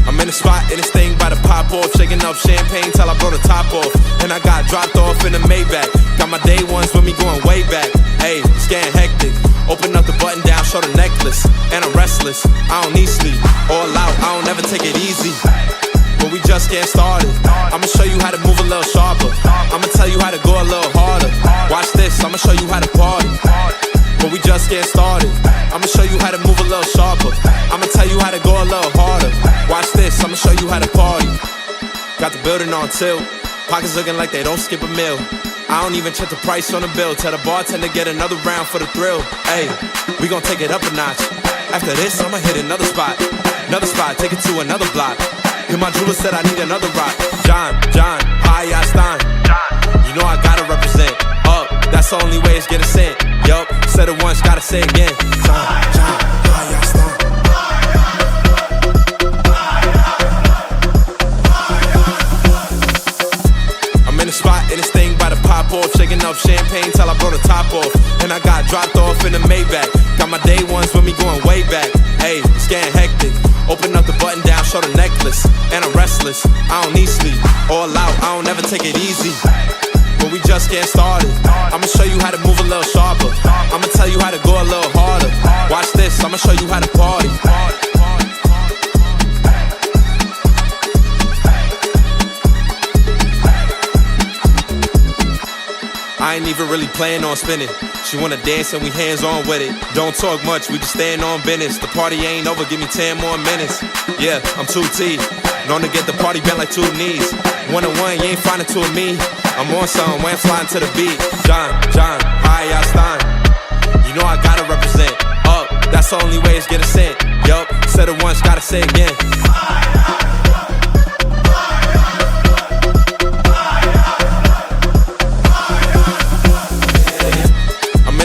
I'm in the spot, and this thing by the pop off. Shaking up champagne till I blow the top off. And I got dropped off in the Maybach. Got my day ones with me going way back. Hey, it's getting hectic. Open up the button down, show the necklace. And I'm restless, I don't need sleep. All out, I don't ever take it easy. But we just getting started. I'ma show you how to move a little sharper. I'ma tell you how to go a little harder. Watch this, I'ma show you how to party. But we just getting started. I'ma show you how to move a little sharper. I'ma tell you how to go a little harder. Watch this, I'ma show you how to party. Got the building on tilt. Pockets looking like they don't skip a meal. I don't even check the price on the bill. Tell the bartender get another round for the thrill. Hey, we gon' take it up a notch. After this, I'ma hit another spot. Another spot, take it to another block. Here my jeweler said I need another rock. John, Hayastan. You know I gotta represent. Up, that's the only way it's getting sent. Yup, said it once, gotta say it again. John, Hayastan. I'm in the spot, and this thing by the pop off. Shaking up champagne till I blow the top off. And I got dropped off in the Maybach. Got my day ones with me going way back. Hey, it's getting hectic. Open up the button down, show the necklace. And I'm restless, I don't need sleep. All out, I don't ever take it easy. But we just getting started. I'ma show you how to move a little sharper. I'ma tell you how to go a little harder. Watch this, I'ma show you how to party. I ain't even really planning on spinning. She wanna dance and we hands on with it. Don't talk much, we just stand on business. The party ain't over, give me 10 more minutes. Yeah, I'm 2T, known to get the party bent like 2 knees. 1-on-1, you ain't finding 2 of me. I'm on something, when I'm flying to the beat. John, Hayastan. You know I gotta represent. Up, that's the only way it's getting sent. Yup, said it once, gotta say it again.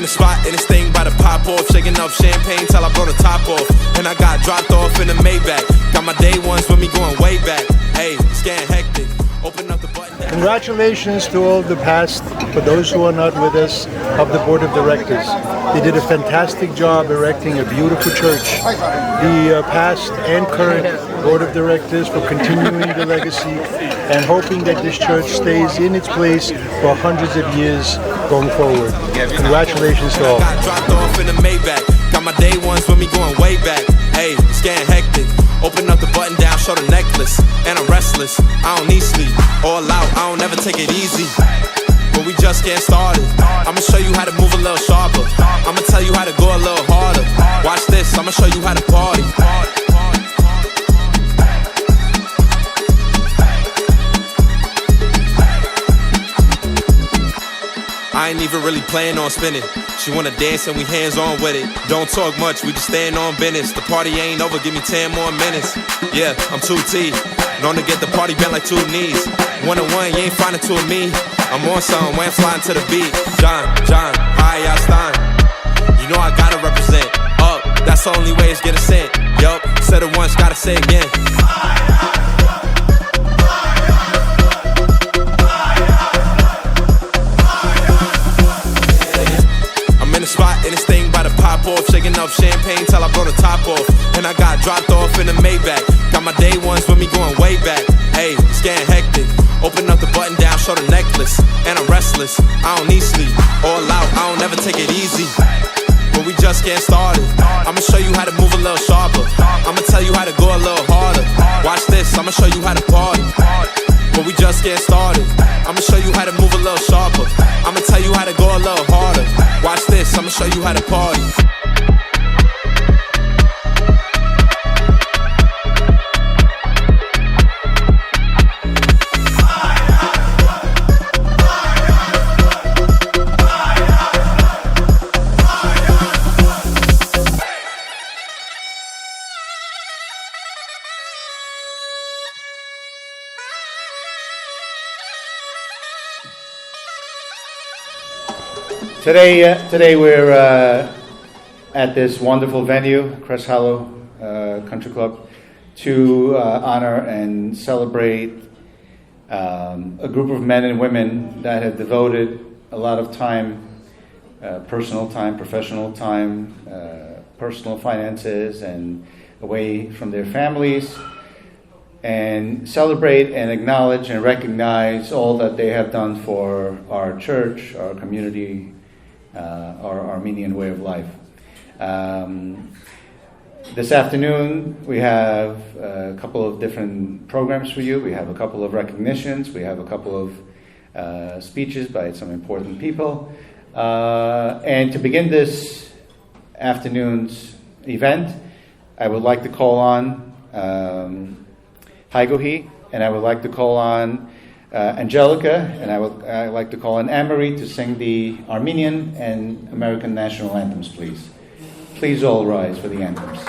Spot in this thing by the pop off. Shaking up champagne till I blow the top off. And I got dropped off in the Maybach. Got my day ones with me going way back. Hey, it's getting hectic. Open up the button. Congratulations to all the past, for those who are not with us, of the board of directors. They did a fantastic job erecting a beautiful church. The past and current board of directors for continuing the legacy and hoping that this church stays in its place for hundreds of years going forward. Congratulations to all. Got dropped off in the Maybach. Got my day ones with me going way back. Hey, it's getting hectic. Open up the button down, show the necklace. And I'm restless, I don't need sleep. All out, I don't ever take it easy. But we just getting started. I'ma show you how to move a little sharper. I'ma tell you how to go a little harder. Watch this, I'ma show you how to party. I ain't even really planning on spinning. She wanna dance and we hands on with it. Don't talk much, we just stand on business. The party ain't over, give me 10 more minutes. Yeah, I'm 2T, known to get the party bent like 2 knees. 1-on-1, you ain't finding 2 of me. I'm on something, when I'm flying to the beat. John, Hayastan. You know I gotta represent. Up, that's the only way it's getting sent. Yup, said it once, gotta say it again. Spot in this thing by the pop off. Shaking up champagne till I blow the top off. And I got dropped off in the Maybach. Got my day ones with me going way back. Hey, it's getting hectic. Open up the button down, show the necklace. And I'm restless, I don't need sleep. All out, I don't ever take it easy. But we just getting started. I'ma show you how to move a little sharper. I'ma tell you how to go a little harder. Watch this, I'ma show you how to party. But we just getting started. I'ma show you how to move a little sharper. I'ma tell you how to go a little harder. Watch this, I'ma show you how to party. Today we're at this wonderful venue, Crest Country Club, to honor and celebrate a group of men and women that have devoted a lot of time personal time, professional time, personal finances, and away from their families, and celebrate and acknowledge and recognize all that they have done for our church, our community, our Armenian way of life. This afternoon, we have a couple of different programs for you. We have a couple of recognitions. We have a couple of speeches by some important people. And to begin this afternoon's event, I would like to call on Haigohi, and I would like to call on Angelica, and I'd like to call on Anne-Marie to sing the Armenian and American national anthems, please. Please all rise for the anthems.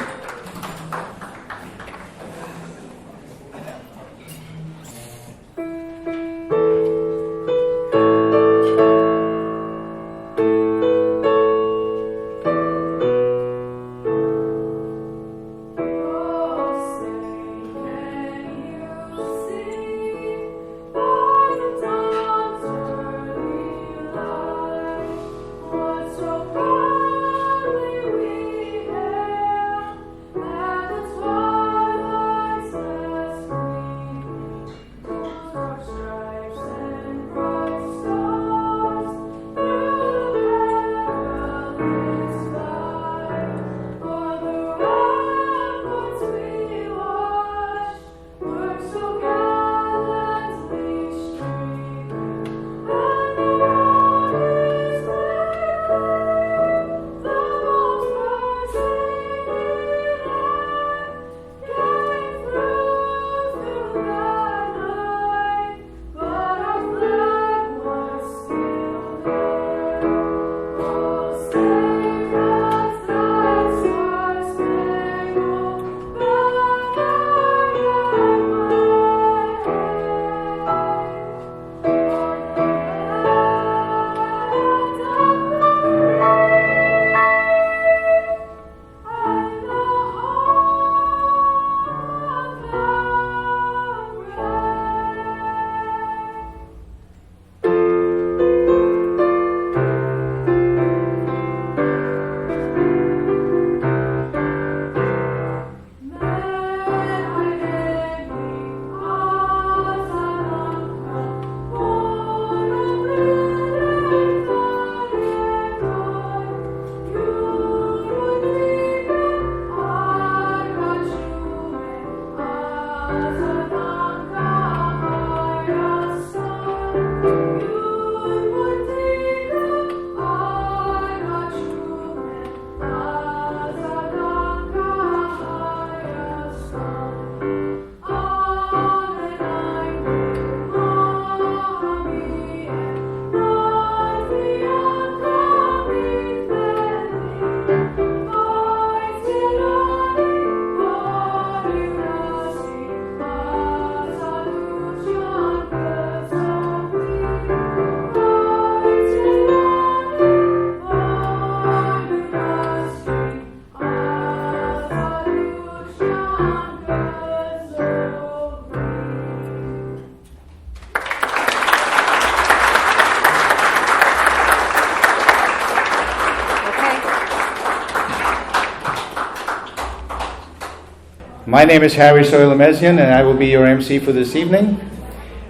My name is Harry Soylemezian, and I will be your MC for this evening.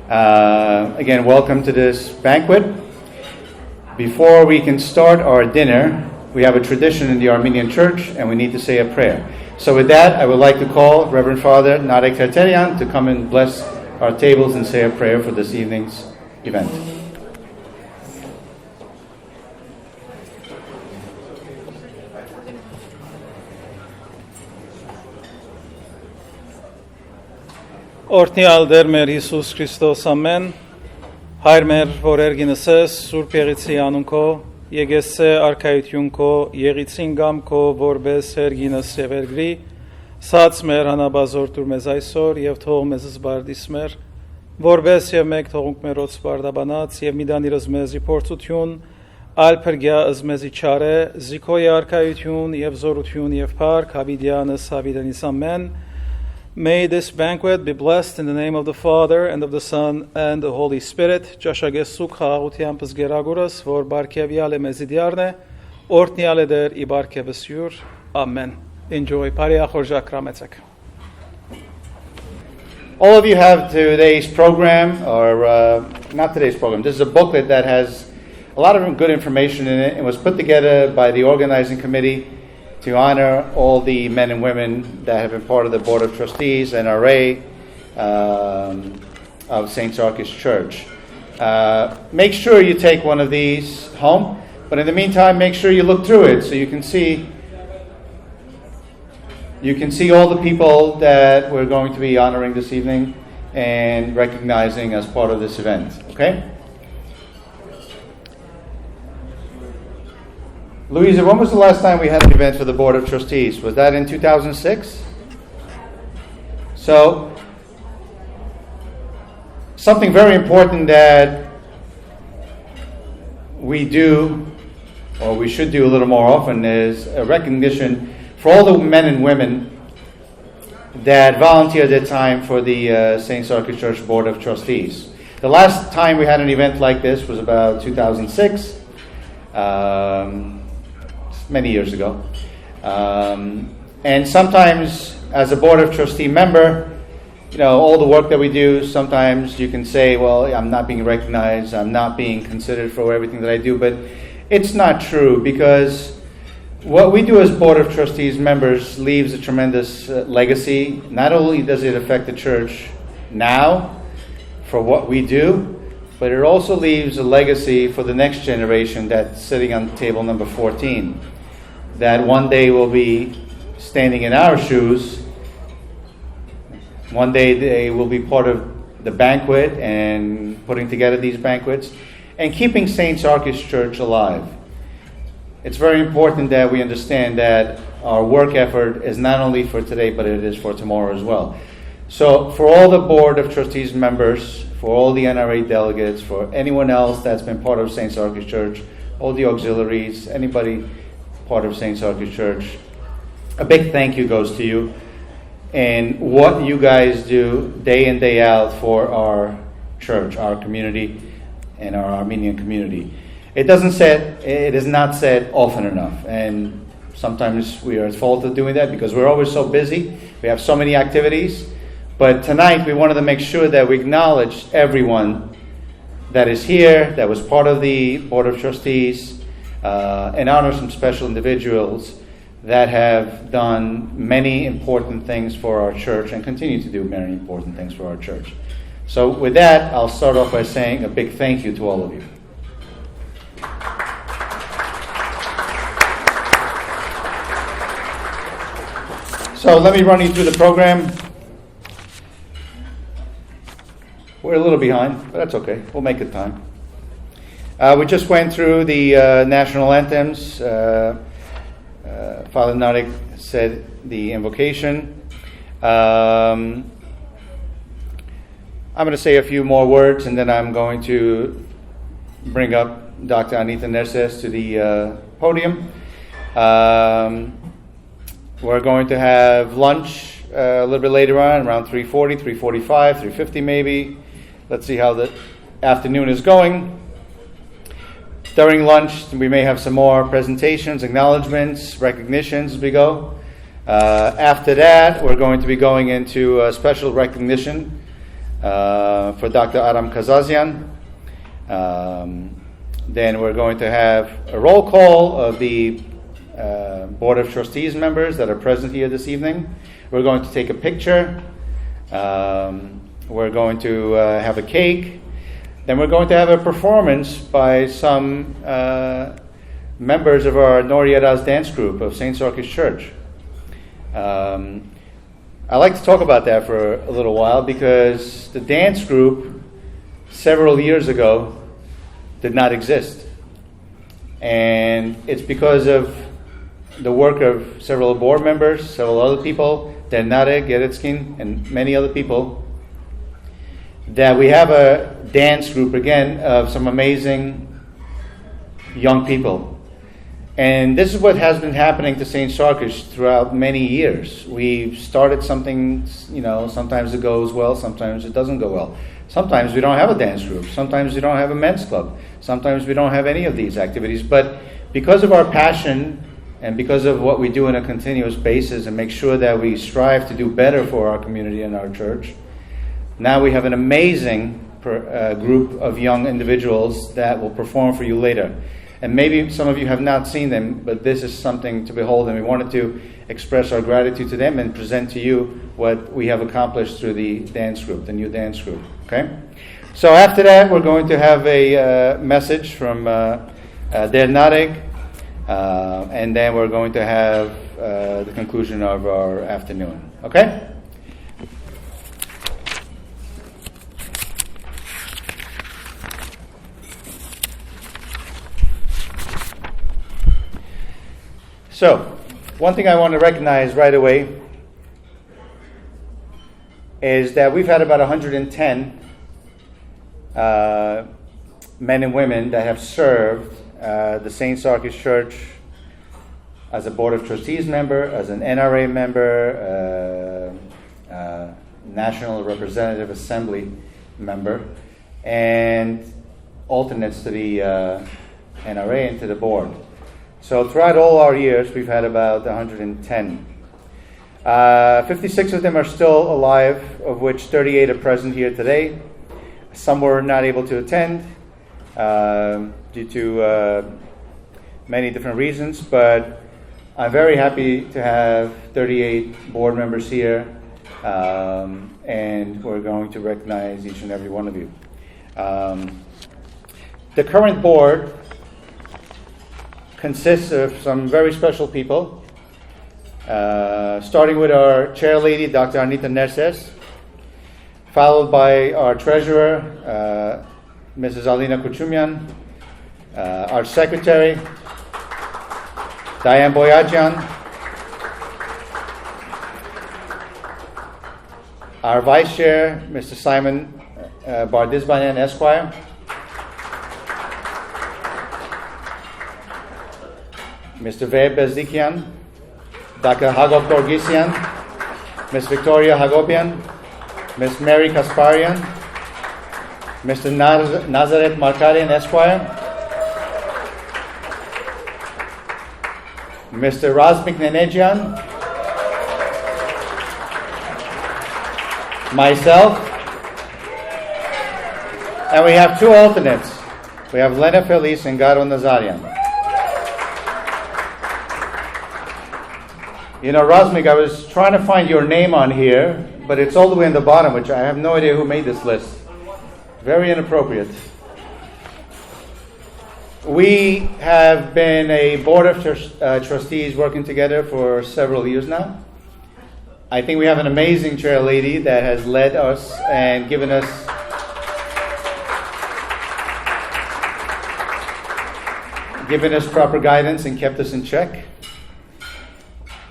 Again, welcome to this banquet. Before we can start our dinner, we have a tradition in the Armenian Church, and we need to say a prayer. So with that, I would like to call Reverend Father Narek Terterian to come and bless our tables and say a prayer for this evening's event. Օրհնյալ Տեր մեր Հիսուս Քրիստոս ամեն, Հայր մեր, որ երգինսես, Սուրբ Եղիցի անունքո, եկեսե արքայությունքո, եղիցին գամքո, որբես երգինս եւ երգրի, սած մեր հանաբազոր դուր մեզ այսօր եւ թող մեզ զբարդիս մեր, որբես եւ մեկ թողունք մերոց բարդաբանած եւ միդանիրս մեզի փորձություն, այլ փրկյա ըզ մեզի չարե, զիքոյ արքայություն եւ զորություն եւ փառք, հավիդյանս հավիդանիս ամեն. May this banquet be blessed in the name of the Father, and of the Son, and the Holy Spirit. Ճաշակեսուկ խաղաղությամբ զգերագուրս, որ բարգևյալ է մեզիդյարն է, օրհնյալ է դեր ի բարգևս յուր. Amen. Enjoy. Բարի ախորժակ ռամեցեք. All of you have today's program, or not today's program. This is a booklet that has a lot of good information in it. It was put together by the organizing committee to honor all the men and women that have been part of the Board of Trustees, NRA, of St. Sarkis Church. Make sure you take one of these home, but in the meantime, make sure you look through it so you can see all the people that we're going to be honoring this evening and recognizing as part of this event, okay? Louisa, when was the last time we had an event for the Board of Trustees? Was that in 2006? So, something very important that we do, or we should do a little more often, is a recognition for all the men and women that volunteered their time for the St. Sarkis Church Board of Trustees. The last time we had an event like this was about 2006. Many years ago. And sometimes as a Board of Trustee member, all the work that we do, sometimes you can say, well, I'm not being recognized, I'm not being considered for everything that I do, but it's not true, because what we do as Board of Trustees members leaves a tremendous legacy. Not only does it affect the church now for what we do, but it also leaves a legacy for the next generation that's sitting on table number 14. That one day will be standing in our shoes. One day they will be part of the banquet and putting together these banquets and keeping St. Sarkis Church alive. It's very important that we understand that our work effort is not only for today, but it is for tomorrow as well. So for all the Board of Trustees members, for all the NRA delegates, for anyone else that's been part of St. Sarkis Church, all the auxiliaries, anybody part of St. Sarkis Church, a big thank you goes to you and what you guys do day in, day out for our church, our community, and our Armenian community. It is not said often enough, and sometimes we are at fault of doing that because we're always so busy. We have so many activities. But tonight we wanted to make sure that we acknowledge everyone that is here, that was part of the Board of Trustees, and honor some special individuals that have done many important things for our church and continue to do many important things for our church. So with that, I'll start off by saying a big thank you to all of you. So let me run you through the program. We're a little behind, but that's okay. We'll make it time. We just went through the national anthems. Father Nadik said the invocation. I'm going to say a few more words, and then I'm going to bring up Dr. Anita Nerses to the podium. We're going to have lunch a little bit later on, around 3:40, 3:45, 3:50 maybe. Let's see how the afternoon is going. During lunch, we may have some more presentations, acknowledgments, recognitions as we go. After that, we're going to be going into a special recognition for Dr. Aram Kazazian. Then we're going to have a roll call of the Board of Trustees members that are present here this evening. We're going to take a picture. We're going to have a cake. Then we're going to have a performance by some members of our Nor Yeraz dance group of St. Sarkis Church. I like to talk about that for a little while because the dance group several years ago did not exist. And it's because of the work of several board members, several other people, Denare, Geretskin, and many other people, that we have a dance group again of some amazing young people. And this is what has been happening to St. Sarkis throughout many years. We've started something, sometimes it goes well, sometimes it doesn't go well. Sometimes we don't have a dance group. Sometimes we don't have a men's club. Sometimes we don't have any of these activities. But because of our passion and because of what we do on a continuous basis and make sure that we strive to do better for our community and our church, now we have an amazing group of young individuals that will perform for you later. And maybe some of you have not seen them, but this is something to behold, and we wanted to express our gratitude to them and present to you what we have accomplished through the dance group, the new dance group. Okay? So after that, we're going to have a message from Der Narek, and then we're going to have the conclusion of our afternoon. Okay? So, one thing I want to recognize right away is that we've had about 110 men and women that have served the St. Sarkis Church as a Board of Trustees member, as an NRA member, National Representative Assembly member, and alternates to the NRA and to the board. So throughout all our years, we've had about 110. 56 of them are still alive, of which 38 are present here today. Some were not able to attend due to many different reasons, but I'm very happy to have 38 board members here, and we're going to recognize each and every one of you. The current board consists of some very special people, starting with our chair lady, Dr. Anita Nerses, followed by our treasurer, Mrs. Alina Kuchumyan, our secretary, Diane Boyajian, our vice chair, Mr. Simon Bardisbayan, Esquire, Mr. Veeb Bezdikian, Dr. Hagop Gorgisian, Ms. Victoria Hagopian, Ms. Mary Kasparian, Mr. Nazaret Markarian, Esquire, Mr. Razmik Nenejian, myself, and we have two alternates. We have Lena Feliz and Garo Nazarian. Razmik, I was trying to find your name on here, but it's all the way in the bottom, which I have no idea who made this list. Very inappropriate. We have been a board of trustees working together for several years now. I think we have an amazing chair lady that has led us and given us proper guidance and kept us in check.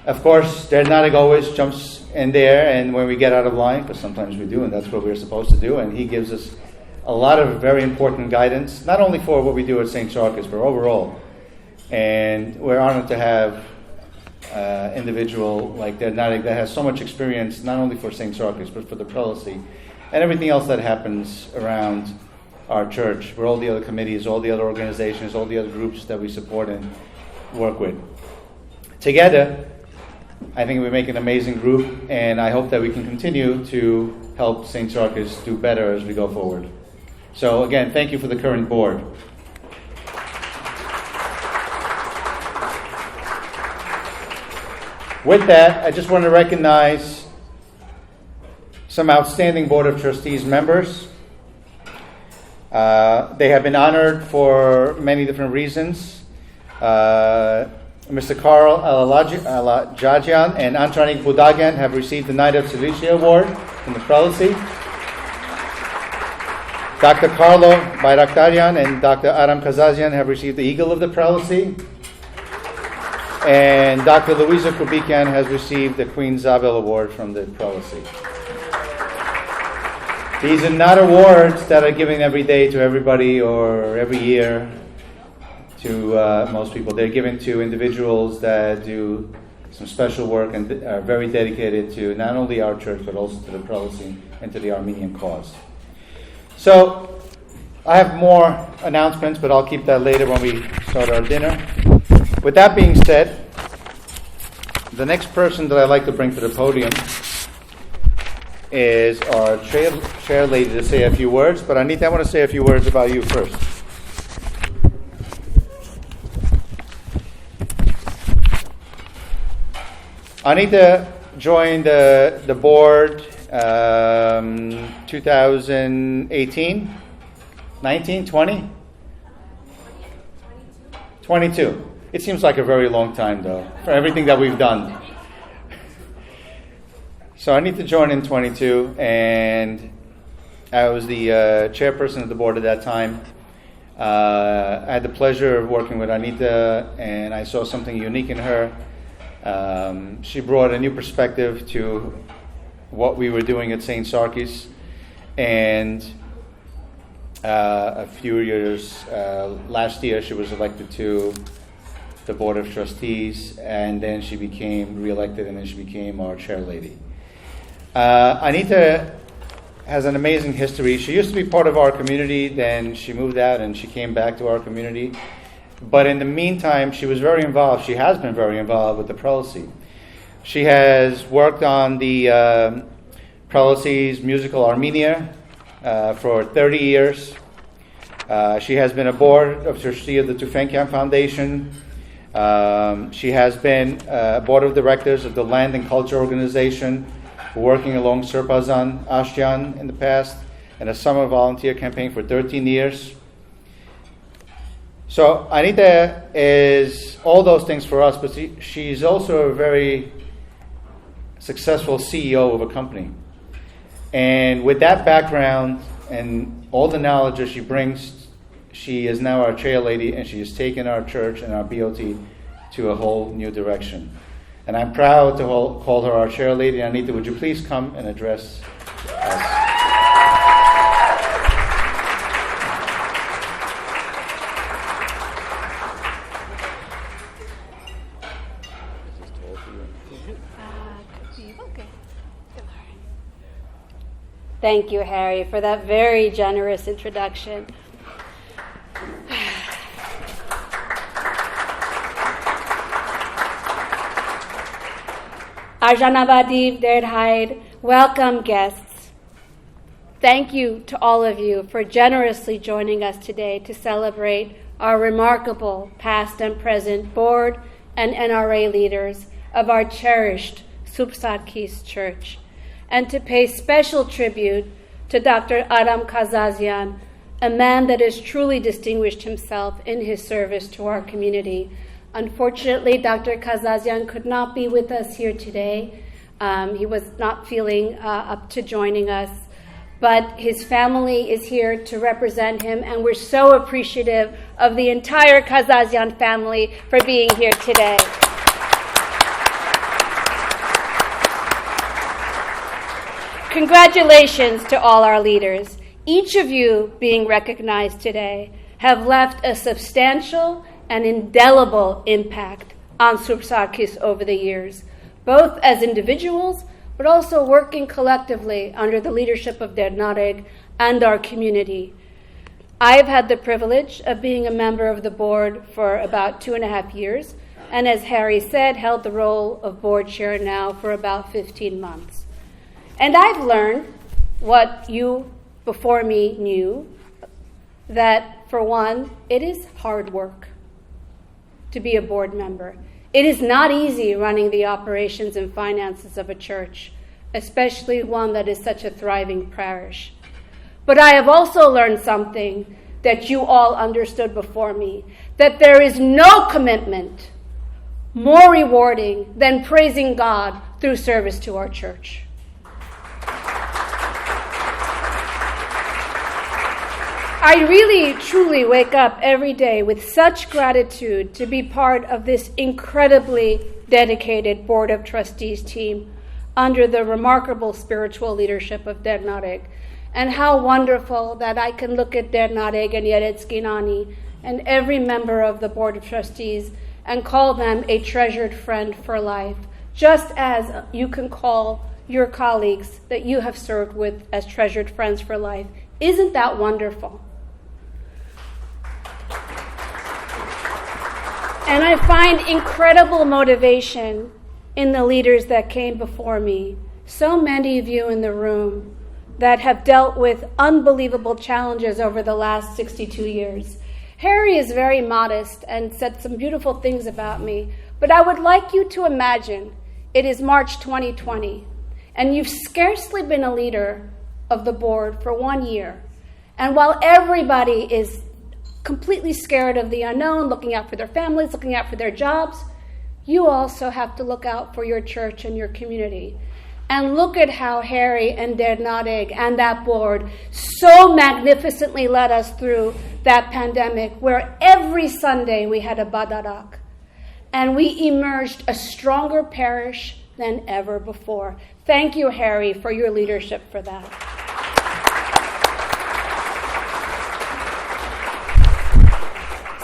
Of course, Der Narek always jumps in there, and when we get out of line, because sometimes we do, and that's what we're supposed to do, and he gives us a lot of very important guidance, not only for what we do at St. Sarkis, but overall. And we're honored to have an individual like Der Narek that has so much experience, not only for St. Sarkis, but for the prelacy, and everything else that happens around our church, where all the other committees, all the other organizations, all the other groups that we support and work with. Together, I think we make an amazing group, and I hope that we can continue to help St. Sarkis do better as we go forward. So again, thank you for the current board. With that, I just want to recognize some outstanding Board of Trustees members. They have been honored for many different reasons. Mr. Carl Alajajian and Antranik Budagian have received the Knight of Cilicia Award from the Prelacy. Dr. Carlo Bayraktarian and Dr. Aram Kazazian have received the Eagle of the Prelacy. And Dr. Louisa Kubikian has received the Queen Zabel Award from the Prelacy. These are not awards that are given every day to everybody or every year to most people. They're given to individuals that do some special work and are very dedicated to not only our church but also to the prelacy and to the Armenian cause. So I have more announcements, but I'll keep that later when we start our dinner. With that being said, the next person that I'd like to bring to the podium is our chair lady to say a few words, but Anita, I want to say a few words about you first. Anita joined the board 2018, 19, 20? 22. It seems like a very long time, though, for everything that we've done. So Anita joined in 22, and I was the chairperson of the board at that time. I had the pleasure of working with Anita, and I saw something unique in her. She brought a new perspective to what we were doing at St. Sarkis, and a few years last year she was elected to the Board of Trustees, and then she became reelected, and then she became our chair lady. Anita has an amazing history. She used to be part of our community, then she moved out and she came back to our community. But in the meantime, she was very involved. She has been very involved with the prelacy. She has worked on the prelacy's musical Armenia for 30 years. She has been a board of trustee of the Tufenkian Foundation. She has been a board of directors of the Land and Culture Organization, working along Sirpazan Ashtian in the past, and a summer volunteer campaign for 13 years. So Anita is all those things for us, but she's also a very successful CEO of a company. And with that background and all the knowledge that she brings, she is now our chair lady, and she has taken our church and our BOT to a whole new direction. And I'm proud to call her our chair lady. Anita, would you please come and address us? Thank you, Harry, for that very generous introduction. Arjanabadiv Derdhaid, welcome guests. Thank you to all of you for generously joining us today to celebrate our remarkable past and present board and NRA leaders of our cherished Sarkis Church, and to pay special tribute to Dr. Adam Kazazian, a man that has truly distinguished himself in his service to our community. Unfortunately, Dr. Kazazian could not be with us here today. He was not feeling up to joining us, but his family is here to represent him, and we're so appreciative of the entire Kazazian family for being here today. Congratulations to all our leaders. Each of you being recognized today have left a substantial and indelible impact on Sarkis over the years, both as individuals, but also working collectively under the leadership of Dernareg and our community. I've had the privilege of being a member of the board for about 2.5 years, and as Harry said, held the role of board chair now for about 15 months. And I've learned what you before me knew, that for one, it is hard work to be a board member. It is not easy running the operations and finances of a church, especially one that is such a thriving parish. But I have also learned something that you all understood before me, that there is no commitment more rewarding than praising God through service to our church. I really, truly wake up every day with such gratitude to be part of this incredibly dedicated Board of Trustees team under the remarkable spiritual leadership of Dernareg. And how wonderful that I can look at Dernareg and Yeretski Nani and every member of the Board of Trustees and call them a treasured friend for life, just as you can call your colleagues that you have served with as treasured friends for life. Isn't that wonderful? And I find incredible motivation in the leaders that came before me. So many of you in the room that have dealt with unbelievable challenges over the last 62 years. Harry is very modest and said some beautiful things about me, but I would like you to imagine it is March 2020, and you've scarcely been a leader of the board for 1 year. And while everybody is completely scared of the unknown, looking out for their families, looking out for their jobs, you also have to look out for your church and your community. And look at how Harry and Dernadig and that board so magnificently led us through that pandemic, where every Sunday we had a badarak. And we emerged a stronger parish than ever before. Thank you, Harry, for your leadership for that.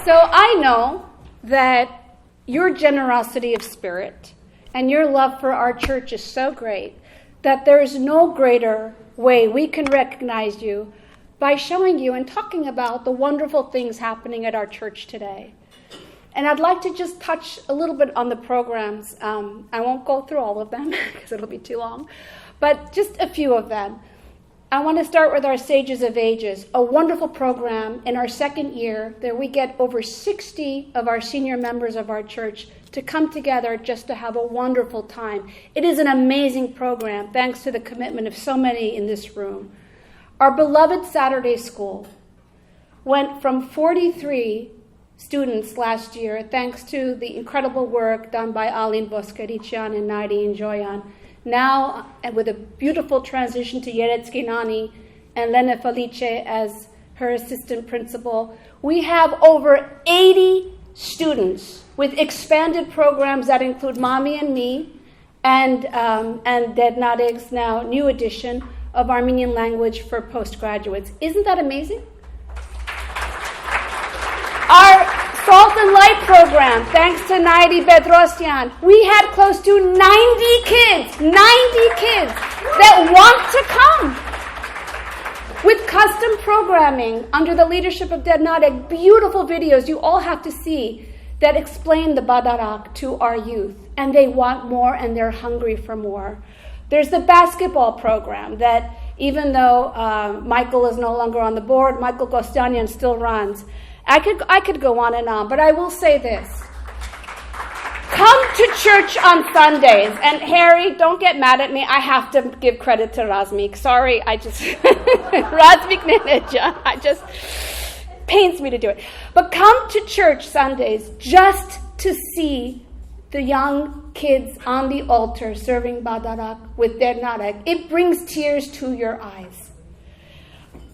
So I know that your generosity of spirit and your love for our church is so great that there is no greater way we can recognize you by showing you and talking about the wonderful things happening at our church today. And I'd like to just touch a little bit on the programs. I won't go through all of them because it'll be too long, but just a few of them. I want to start with our Sages of Ages, a wonderful program in our second year that we get over 60 of our senior members of our church to come together just to have a wonderful time. It is an amazing program, thanks to the commitment of so many in this room. Our beloved Saturday school went from 43 students last year, thanks to the incredible work done by Alin Boskerician and Naidi Njoyan. Now, with a beautiful transition to Yeretsky Nani and Lena Felice as her assistant principal, we have over 80 students with expanded programs that include Mommy and Me and Dednadig's now new edition of Armenian language for postgraduates. Isn't that amazing? Our Salt and Light program, thanks to Naidi Bedrosian, we had close to 90 kids that want to come. With custom programming under the leadership of Dednadig, beautiful videos you all have to see that explain the Badarak to our youth. And they want more and they're hungry for more. There's the basketball program that even though Michael is no longer on the board, Michael Gostanian still runs. I could go on, but I will say this. Come to church on Sundays. And Harry, don't get mad at me. I have to give credit to Razmik. Sorry, Razmik Neneja. Pains me to do it. But come to church Sundays just to see the young kids on the altar serving Badarak with Dernadig. It brings tears to your eyes.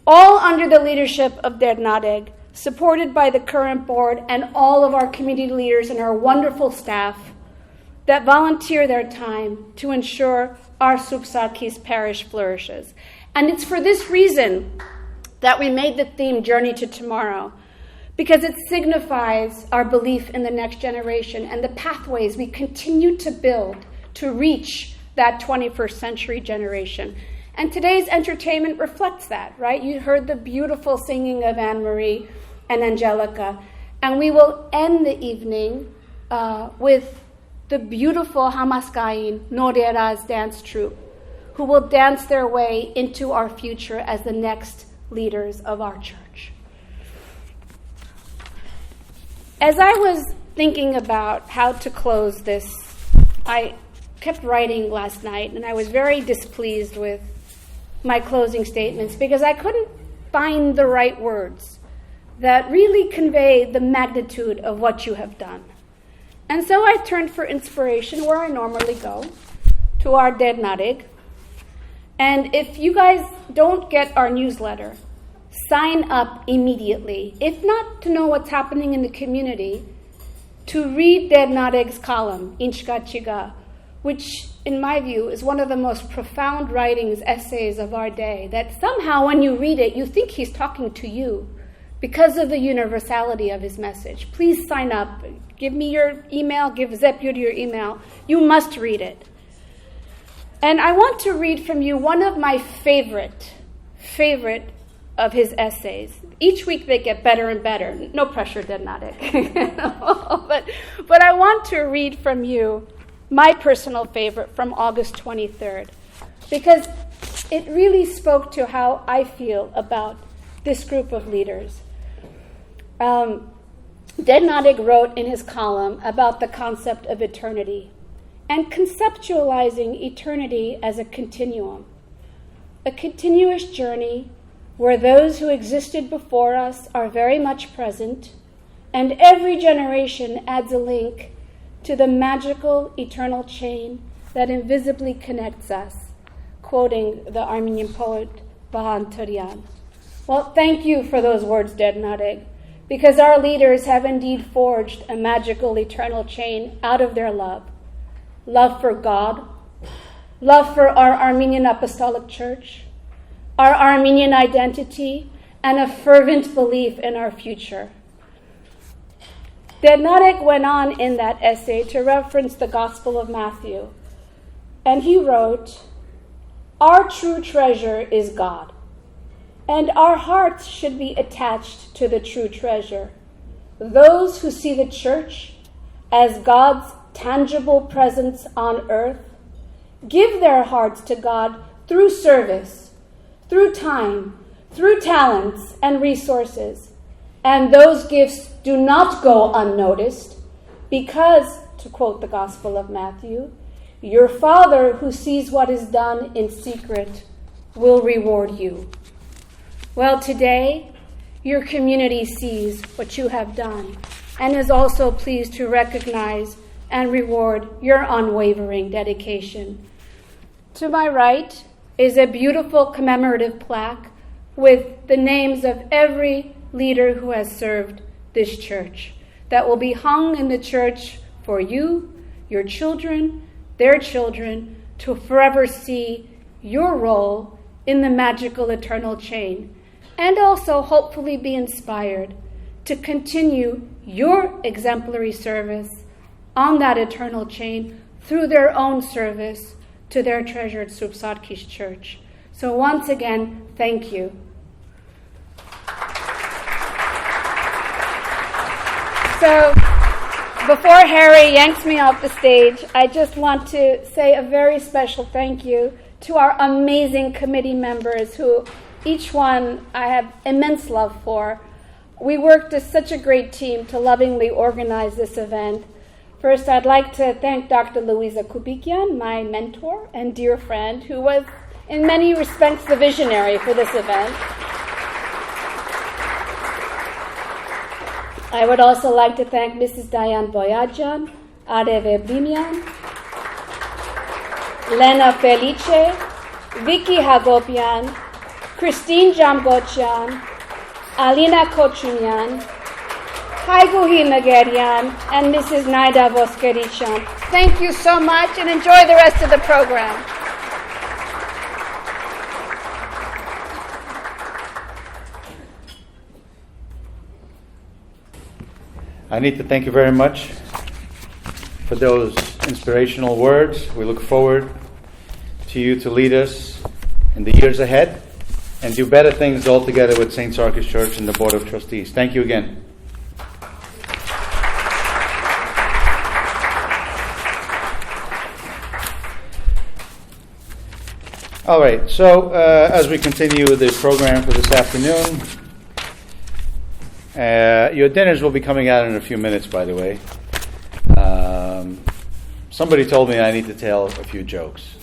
All under the leadership of Dernadig, supported by the current board and all of our community leaders and our wonderful staff that volunteer their time to ensure our Sarkis parish flourishes. And it's for this reason that we made the theme Journey to Tomorrow, because it signifies our belief in the next generation and the pathways we continue to build to reach that 21st century generation. And today's entertainment reflects that, right? You heard the beautiful singing of Anne-Marie and Angelica. And we will end the evening with the beautiful Hamaskayin Noreraz dance troupe, who will dance their way into our future as the next leaders of our church. As I was thinking about how to close this, I kept writing last night, and I was very displeased with my closing statements because I couldn't find the right words that really convey the magnitude of what you have done. And so I turned for inspiration where I normally go, to our Dernadig. And if you guys don't get our newsletter, sign up immediately. If not to know what's happening in the community, to read Dernadig's column, Inchka Chiga, which, in my view, is one of the most profound writings, essays of our day, that somehow when you read it, you think he's talking to you, because of the universality of his message. Please sign up. Give me your email. Give Zep Yud your email. You must read it. And I want to read from you one of my favorite of his essays. Each week they get better and better. No pressure, Dednadik. But I want to read from you my personal favorite from August 23rd, because it really spoke to how I feel about this group of leaders. Dednadik wrote in his column about the concept of eternity and conceptualizing eternity as a continuum, a continuous journey where those who existed before us are very much present, and every generation adds a link to the magical eternal chain that invisibly connects us, quoting the Armenian poet Vahan Turyan. Well, thank you for those words, Dednadik, because our leaders have indeed forged a magical eternal chain out of their love for God, love for our Armenian Apostolic Church, our Armenian identity, and a fervent belief in our future. Dednadik went on in that essay to reference the Gospel of Matthew, and he wrote, "Our true treasure is God, and our hearts should be attached to the true treasure. Those who see the church as God's tangible presence on earth give their hearts to God through service, through time, through talents and resources. And those gifts do not go unnoticed because, to quote the Gospel of Matthew, your Father who sees what is done in secret will reward you." Well, today, your community sees what you have done and is also pleased to recognize and reward your unwavering dedication. To my right is a beautiful commemorative plaque with the names of every leader who has served this church that will be hung in the church for you, your children, their children, to forever see your role in the magical eternal chain, and also hopefully be inspired to continue your exemplary service on that eternal chain through their own service to their treasured Sarkis church. So once again, thank you. So before Harry yanks me off the stage, I just want to say a very special thank you to our amazing committee members who each one I have immense love for. We worked as such a great team to lovingly organize this event. First, I'd like to thank Dr. Louisa Kubikian, my mentor and dear friend, who was in many respects the visionary for this event. I would also like to thank Mrs. Diane Boyajan, Areve Brimian, Lena Felice, Vicky Hagopian, Christine Jamgochian, Alina Kochunyan, Haiguhi Nagerian, and Mrs. Naida Voskerichan. Thank you so much and enjoy the rest of the program. I need to thank you very much for those inspirational words. We look forward to you to lead us in the years ahead and do better things all together with St. Sarkis Church and the Board of Trustees. Thank you again. All right, so as we continue the program for this afternoon, your dinners will be coming out in a few minutes, by the way. Somebody told me I need to tell a few jokes.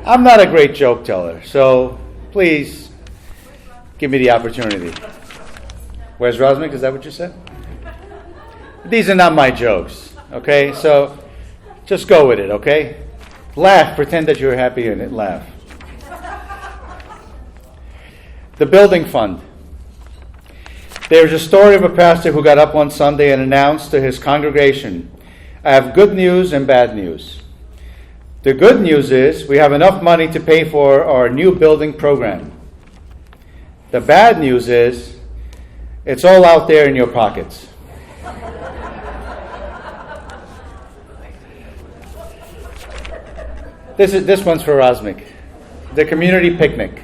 I'm not a great joke teller, so please give me the opportunity. Where's Rosmic? Is that what you said? These are not my jokes, okay? So just go with it, okay? Laugh. Pretend that you're happy in it. Laugh. The building fund. There's a story of a pastor who got up one Sunday and announced to his congregation, "I have good news and bad news. The good news is we have enough money to pay for our new building program. The bad news is It's all out there in your pockets. This one's for Razmik. The community picnic.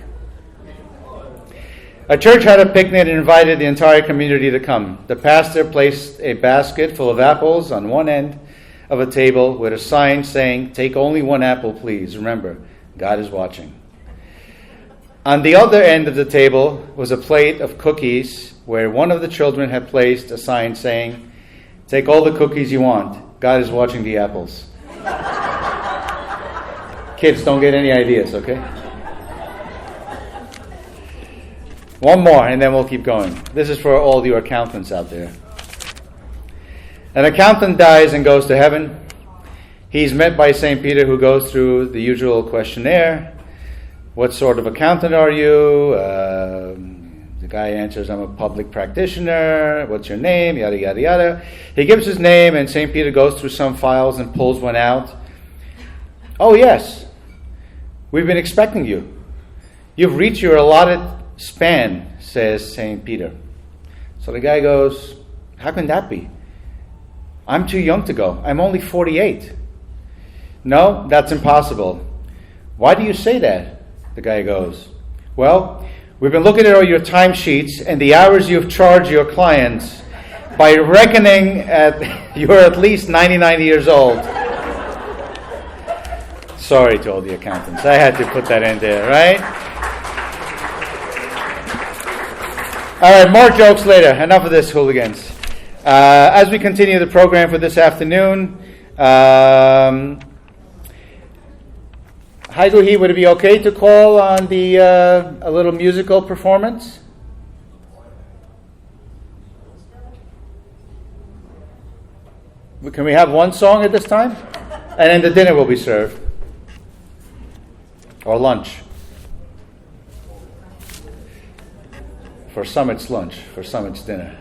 A church had a picnic and invited the entire community to come. The pastor placed a basket full of apples on one end of a table with a sign saying, "Take only one apple, please. Remember, God is watching." On the other end of the table was a plate of cookies where one of the children had placed a sign saying, "Take all the cookies you want. God is watching the apples." Kids, don't get any ideas, okay? One more, and then we'll keep going. This is for all you accountants out there. An accountant dies and goes to heaven. He's met by St. Peter, who goes through the usual questionnaire. What sort of accountant are you? The guy answers, "I'm a public practitioner." "What's your name?" Yada, yada, yada. He gives his name, and St. Peter goes through some files and pulls one out. "Oh, yes. We've been expecting you. You've reached your allotted span," says St. Peter. So the guy goes, "How can that be? I'm too young to go. I'm only 48. "No, that's impossible." "Why do you say that?" The guy goes, "Well, we've been looking at all your timesheets and the hours you've charged your clients. By reckoning, you're at least 99 years old." Sorry to all the accountants. I had to put that in there, right? All right, more jokes later. Enough of this, hooligans. As we continue the program for this afternoon, Haiguhi, would it be okay to call on a little musical performance? Can we have one song at this time? And then the dinner will be served. Or lunch. For some it's lunch, for some it's dinner.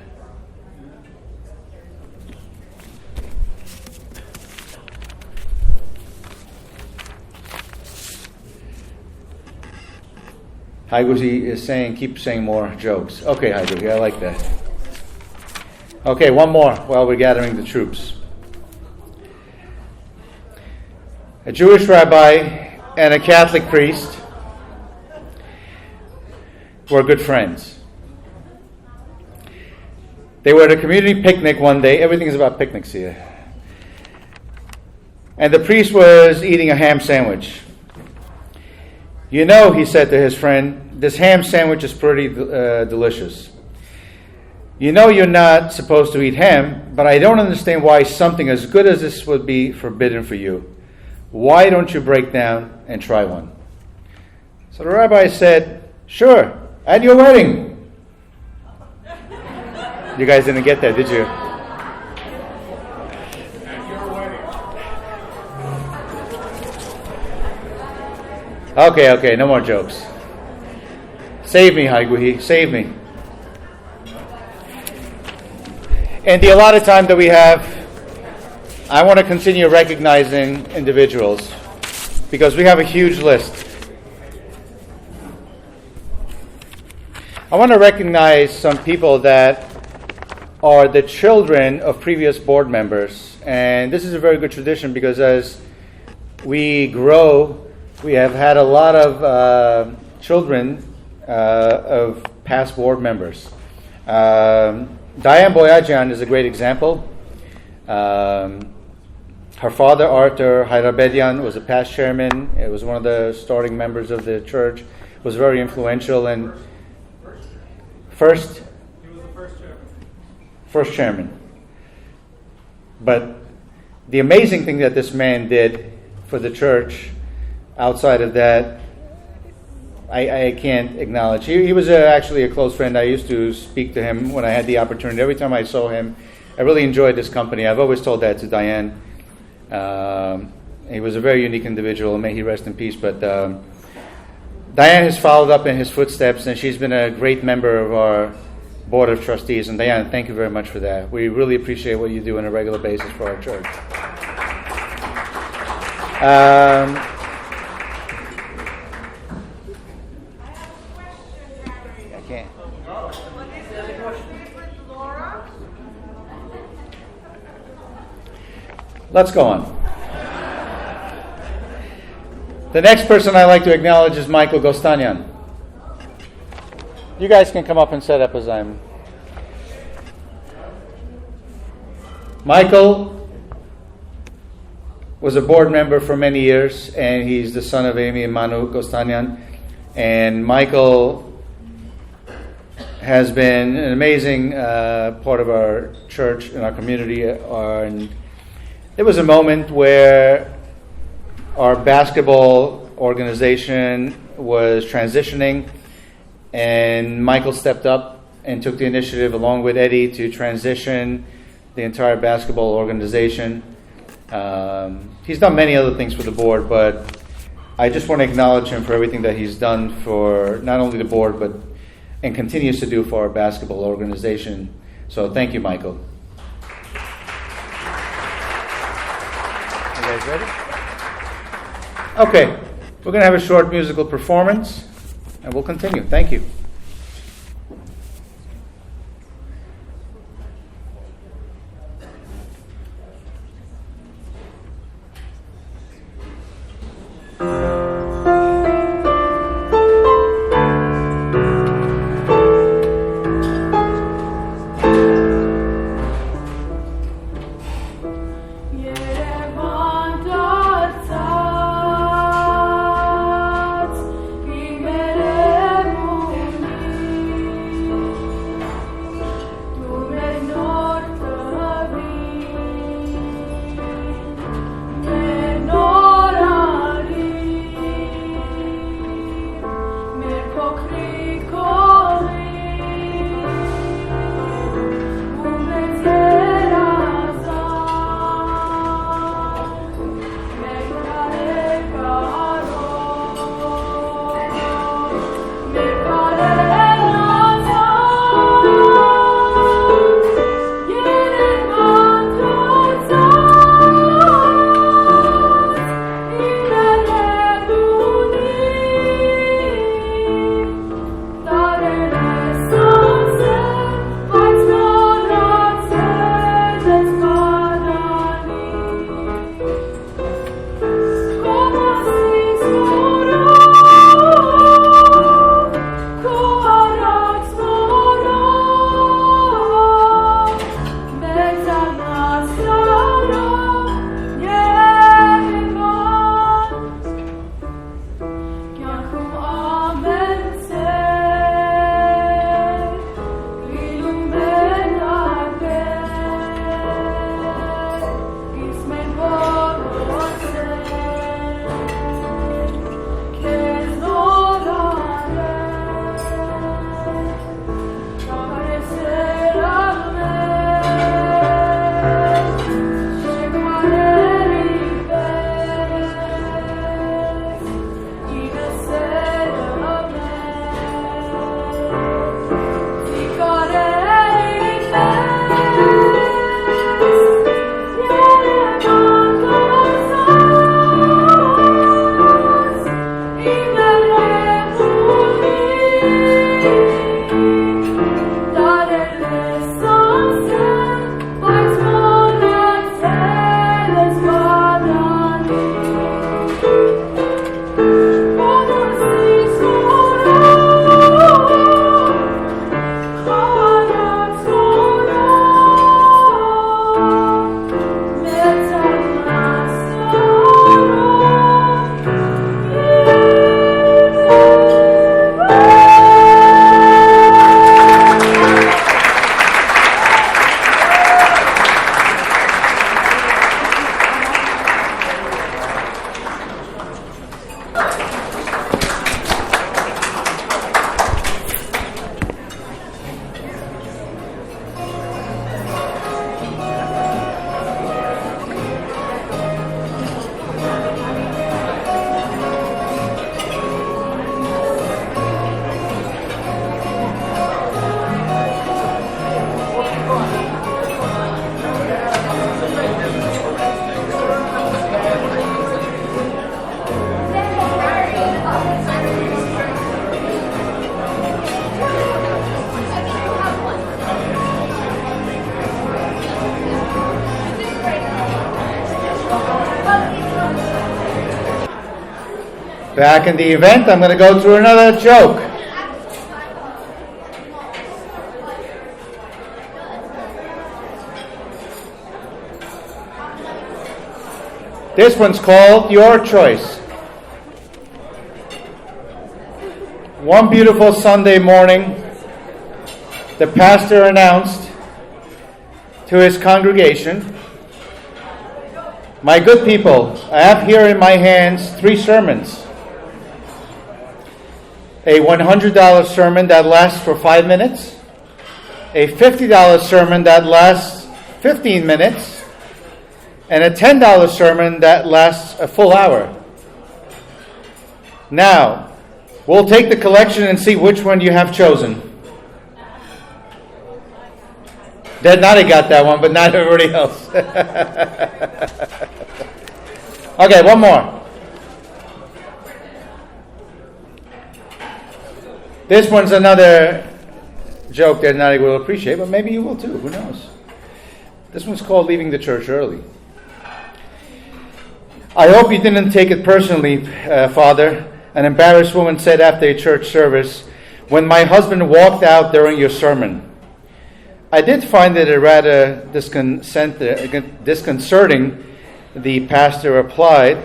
Haiguhi is saying, keep saying more jokes. Okay, Haiguhi, I like that. Okay, one more while we're gathering the troops. A Jewish rabbi and a Catholic priest were good friends. They were at a community picnic one day. Everything is about picnics here. And the priest was eating a ham sandwich. "You know," he said to his friend, "this ham sandwich is pretty delicious. You know you're not supposed to eat ham, but I don't understand why something as good as this would be forbidden for you. Why don't you break down and try one?" So the rabbi said, "Sure, at your wedding." You guys didn't get that, did you? Okay, no more jokes. Save me, Haiguhi, save me. In the allotted time that we have, I want to continue recognizing individuals because we have a huge list. I want to recognize some people that are the children of previous board members. And this is a very good tradition because as we grow, we have had a lot of children of past board members. Diane Boyajian is a great example. Her father, Arthur Hayrabedian, was a past chairman. It was one of the starting members of the church. Was very influential and first. He was the first chairman. First chairman. But the amazing thing that this man did for the church, outside of that, I can't acknowledge. He was actually a close friend. I used to speak to him when I had the opportunity. Every time I saw him, I really enjoyed his company. I've always told that to Diane. He was a very unique individual. May he rest in peace. But Diane has followed up in his footsteps, and she's been a great member of our board of trustees. And Diane, thank you very much for that. We really appreciate what you do on a regular basis for our church. Let's go on. The next person I'd like to acknowledge is Michael Gostanyan. You guys can come up and set up as I'm. Michael was a board member for many years, and he's the son of Amy and Manu Gostanyan. And Michael has been an amazing part of our church and our community. And there was a moment where our basketball organization was transitioning, and Michael stepped up and took the initiative along with Eddie to transition the entire basketball organization. He's done many other things for the board, but I just want to acknowledge him for everything that he's done for not only the board, but and continues to do for our basketball organization. So thank you, Michael. You guys ready? Okay, we're going to have a short musical performance, and we'll continue. Thank you. Back in the event, I'm going to go through another joke. This one's called Your Choice. One beautiful Sunday morning, the pastor announced to his congregation, "My good people, I have here in my hands 3 sermons. A $100 sermon that lasts for 5 minutes, a $50 sermon that lasts 15 minutes, and a $10 sermon that lasts a full hour. Now, we'll take the collection and see which one you have chosen." Dead Naughty got that one, but not everybody else. Okay, one more. This one's another joke that Naughty will appreciate, but maybe you will too. Who knows? This one's called Leaving the Church Early. "I hope you didn't take it personally, Father," an embarrassed woman said after a church service, "when my husband walked out during your sermon. I did find it a rather disconcerting," the pastor replied.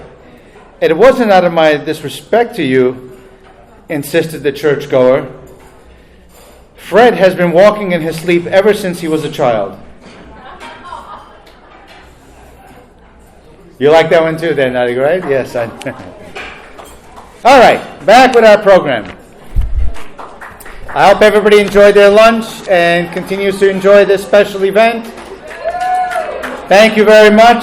"It wasn't out of my disrespect to you," insisted the churchgoer. "Fred has been walking in his sleep ever since he was a child." You like that one too, then, Nadi, right? Yes. All right, back with our program. I hope everybody enjoyed their lunch and continues to enjoy this special event. Thank you very much.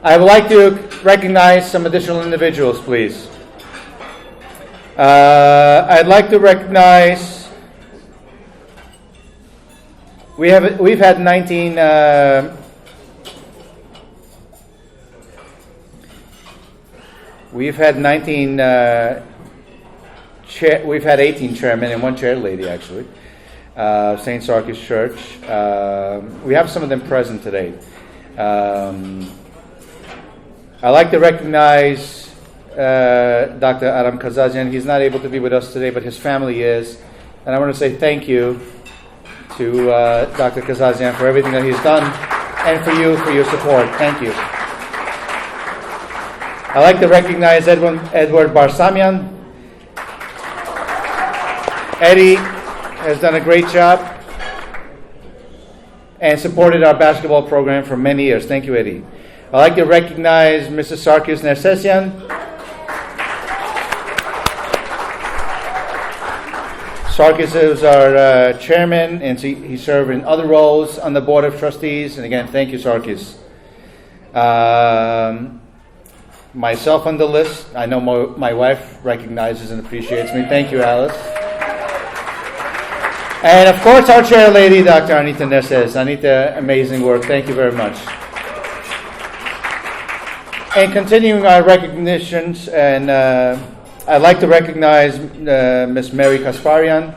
I would like to recognize some additional individuals, please. I'd like to recognize. We've had 19. We've had 19. We've had 18 chairmen and 1 chair lady, actually. St. Sarkis Church. We have some of them present today. I'd like to recognize Dr. Aram Kazazian. He's not able to be with us today, but his family is. And I want to say thank you to Dr. Kazazian for everything that he's done, and for you for your support. Thank you. I'd like to recognize Edward Barsamian. Eddie has done a great job and supported our basketball program for many years. Thank you, Eddie. I'd like to recognize Mrs. Sarkis Nersesian. Sarkis is our chairman, and he served in other roles on the Board of Trustees. And again, thank you, Sarkis. Myself on the list. I know my wife recognizes and appreciates me. Thank you, Alice. And of course, our chair lady, Dr. Anita Nesses. Anita, amazing work. Thank you very much. And continuing our recognitions, and I'd like to recognize Miss Mary Kasparian.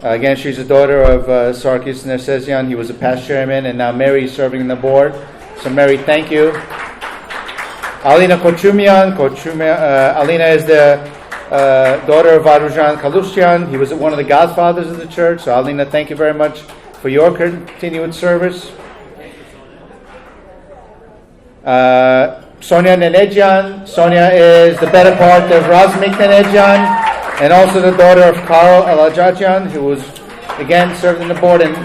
Again, she's the daughter of Sarkis Nersesian. He was a past chairman, and now Mary is serving on the board. So Mary, thank you. Alina Kochumian. Alina is the daughter of Varujan Kalustian. He was one of the godfathers of the church. So Alina, thank you very much for your continued service. Sonia Nenedjan. Sonia is the better part of Razmik Nenedjan, and also the daughter of Karl Alajajan, who was again served on the board. And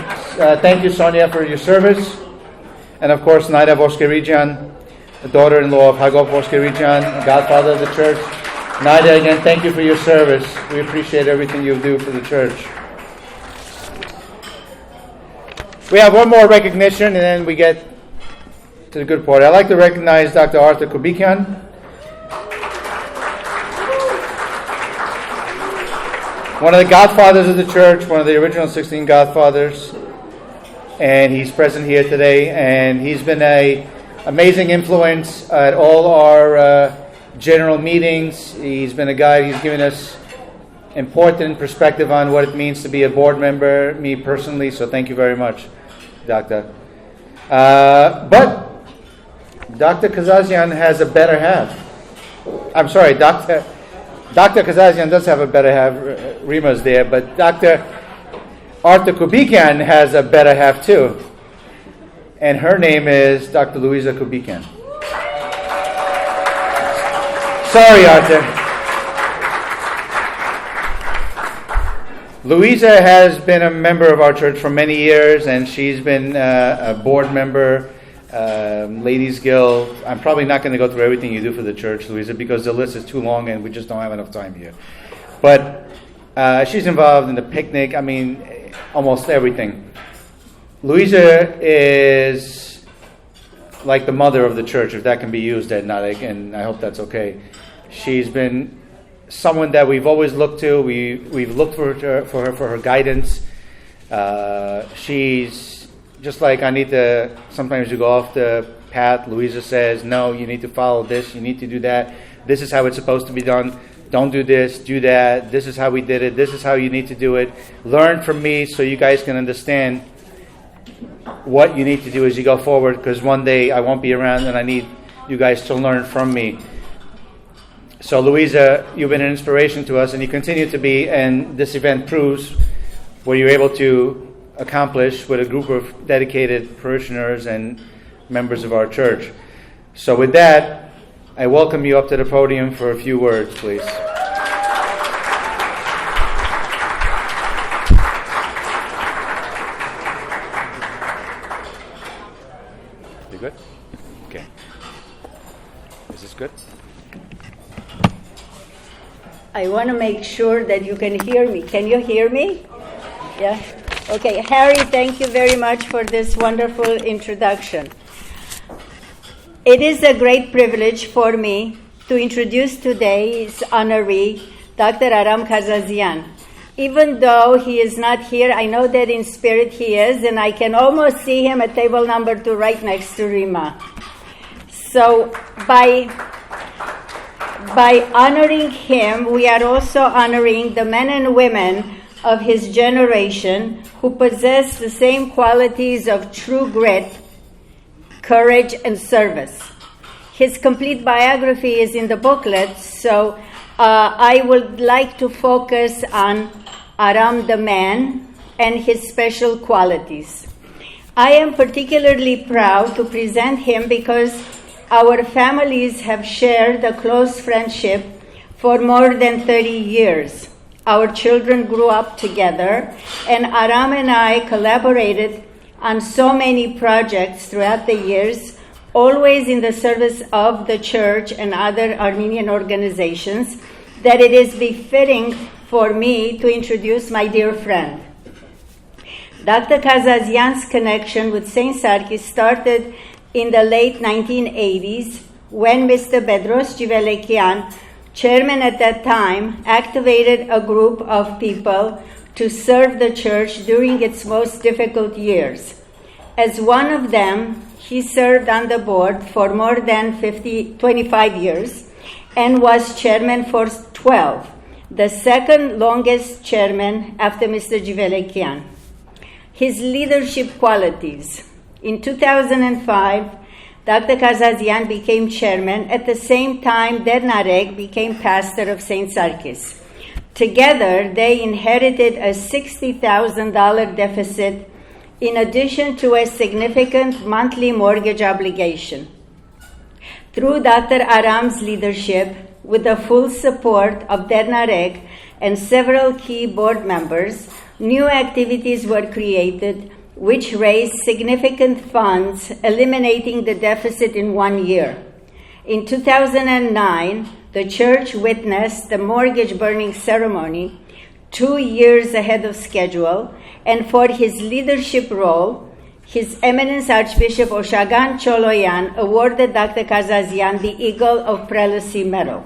thank you, Sonia, for your service. And of course, Naida Voskerijan, the daughter-in-law of Hagop Voskerijan, godfather of the church. Nadia, again, thank you for your service. We appreciate everything you do for the church. We have one more recognition, and then we get to the good part. I'd like to recognize Dr. Arthur Kubikian. One of the godfathers of the church, one of the original 16 godfathers. And he's present here today, and he's been an amazing influence at all our general meetings. He's been a guy, he's given us important perspective on what it means to be a board member, me personally, so thank you very much, Doctor. But Dr. Kazazian has a better half. I'm sorry, Dr. Kazazian does have a better half. Rima's there, but Dr. Arthur Kubican has a better half too. And her name is Dr. Louisa Kubican. Sorry, Arthur. Louisa has been a member of our church for many years, and she's been a board member, Ladies Guild. I'm probably not going to go through everything you do for the church, Louisa, because the list is too long and we just don't have enough time here. But she's involved in the picnic, almost everything. Louisa is like the mother of the church, if that can be used at Narek, and I hope that's okay. She's been someone that we've always looked to. We've looked for her guidance. She's just like Anita. Sometimes you go off the path. Louisa says, "No, you need to follow this. You need to do that. This is how it's supposed to be done. Don't do this. Do that. This is how we did it. This is how you need to do it. Learn from me, so you guys can understand what you need to do as you go forward. Because one day I won't be around, and I need you guys to learn from me." So, Louisa, you've been an inspiration to us, and you continue to be, and this event proves what you're able to accomplish with a group of dedicated parishioners and members of our church. So with that, I welcome you up to the podium for a few words, please. You good? Okay. Is this good? I want to make sure that you can hear me. Can you hear me? Yeah? Okay. Harry, thank you very much for this wonderful introduction. It is a great privilege for me to introduce today's honoree, Dr. Aram Kazazian. Even though he is not here, I know that in spirit he is, and I can almost see him at table number 2 right next to Rima. So by honoring him, we are also honoring the men and women of his generation who possess the same qualities of true grit, courage, and service. His complete biography is in the booklet, so I would like to focus on Aram the man and his special qualities. I am particularly proud to present him because our families have shared a close friendship for more than 30 years. Our children grew up together, and Aram and I collaborated on so many projects throughout the years, always in the service of the church and other Armenian organizations, that it is befitting for me to introduce my dear friend. Dr. Kazazian's connection with St. Sarkis started in the late 1980s when Mr. Bedros Givelekian, chairman at that time, activated a group of people to serve the church during its most difficult years. As one of them, he served on the board for more than 25 years and was chairman for 12, the second longest chairman after Mr. Givelekian. His leadership qualities. In 2005, Dr. Kazazian became chairman at the same time that Narek became pastor of St. Sarkis. Together, they inherited a $60,000 deficit in addition to a significant monthly mortgage obligation. Through Dr. Aram's leadership, with the full support of Der Narek and several key board members, new activities were created which raised significant funds, eliminating the deficit in 1 year. In 2009, the church witnessed the mortgage burning ceremony 2 years ahead of schedule, and for his leadership role, His Eminence Archbishop Oshagan Choloyan awarded Dr. Kazazian the Eagle of Prelacy Medal.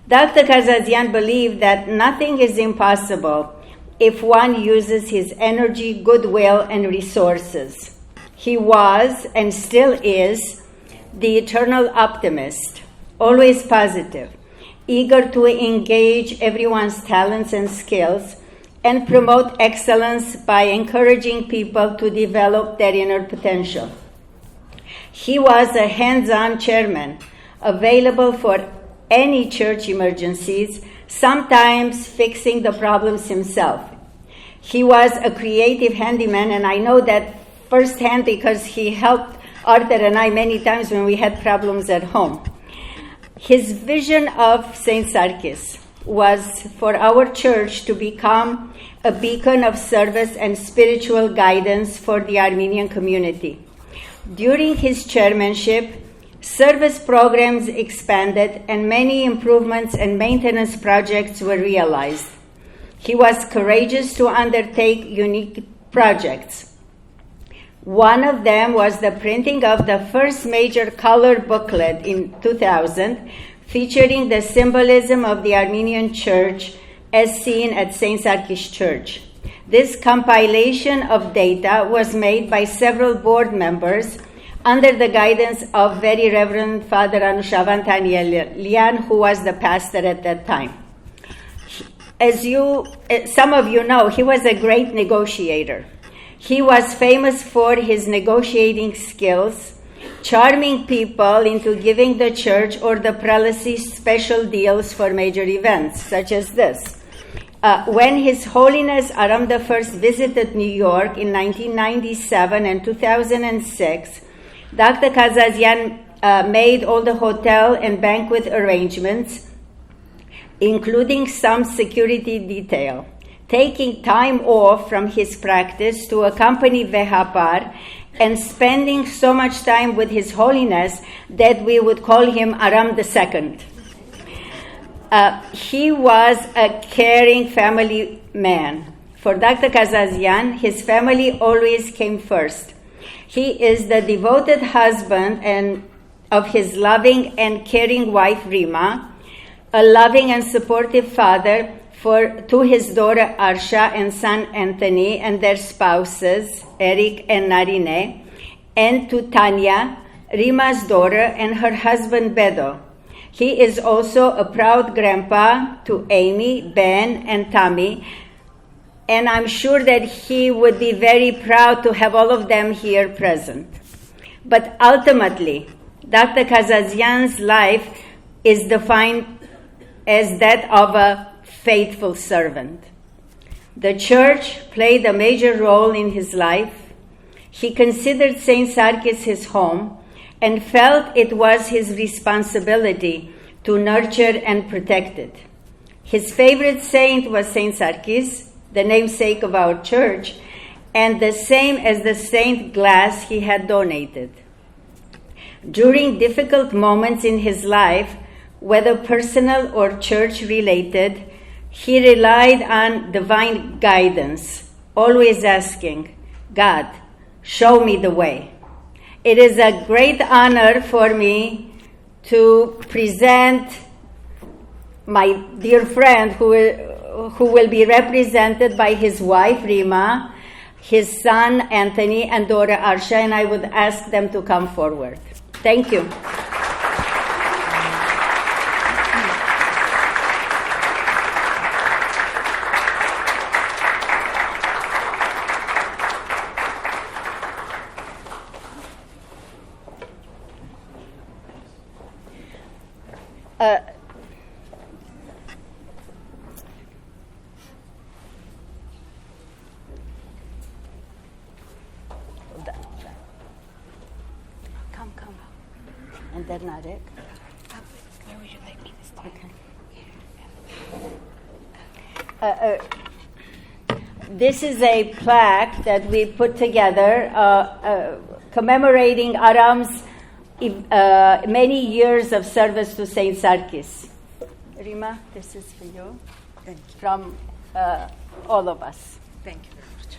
Dr. Kazazian believed that nothing is impossible if one uses his energy, goodwill, and resources. He was, and still is, the eternal optimist, always positive, eager to engage everyone's talents and skills, and promote excellence by encouraging people to develop their inner potential. He was a hands-on chairman, available for any church emergencies, sometimes fixing the problems himself. He was a creative handyman, and I know that firsthand because he helped Arthur and I many times when we had problems at home. His vision of St. Sarkis was for our church to become a beacon of service and spiritual guidance for the Armenian community. During his chairmanship, service programs expanded and many improvements and maintenance projects were realized. He was courageous to undertake unique projects. One of them was the printing of the first major color booklet in 2000, featuring the symbolism of the Armenian Church as seen at St. Sarkis Church. This compilation of data was made by several board members under the guidance of Very Reverend Father Anushavan Tanielian, who was the pastor at that time. As some of you know, he was a great negotiator. He was famous for his negotiating skills, charming people into giving the church or the prelacy special deals for major events, such as this. When His Holiness Aram I visited New York in 1997 and 2006, Dr. Kazazian made all the hotel and banquet arrangements, including some security detail, taking time off from his practice to accompany Vehapar and spending so much time with His Holiness that we would call him Aram II. He was a caring family man. For Dr. Kazazian, his family always came first. He is the devoted husband of his loving and caring wife, Rima, a loving and supportive father to his daughter Arsha and son Anthony and their spouses, Eric and Narine, and to Tanya, Rima's daughter, and her husband Bedo. He is also a proud grandpa to Amy, Ben, and Tammy, and I'm sure that he would be very proud to have all of them here present. But ultimately, Dr. Kazazian's life is defined as that of a faithful servant. The church played a major role in his life. He considered St. Sarkis his home and felt it was his responsibility to nurture and protect it. His favorite saint was St. Sarkis, the namesake of our church, and the same as the saint glass he had donated. During difficult moments in his life, whether personal or church-related, he relied on divine guidance, always asking, God, show me the way. It is a great honor for me to present my dear friend who will be represented by his wife, Rima, his son, Anthony, and daughter, Arsha, and I would ask them to come forward. Thank you. Come. And then Narek. Where would you like me to stand? Okay. This is a plaque that we put together commemorating Aram's many years of service to St. Sarkis. Rima, this is for you. Thank you. From all of us. Thank you very much.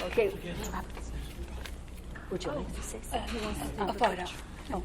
Okay. Would you like to say something? He wants a photo. Oh.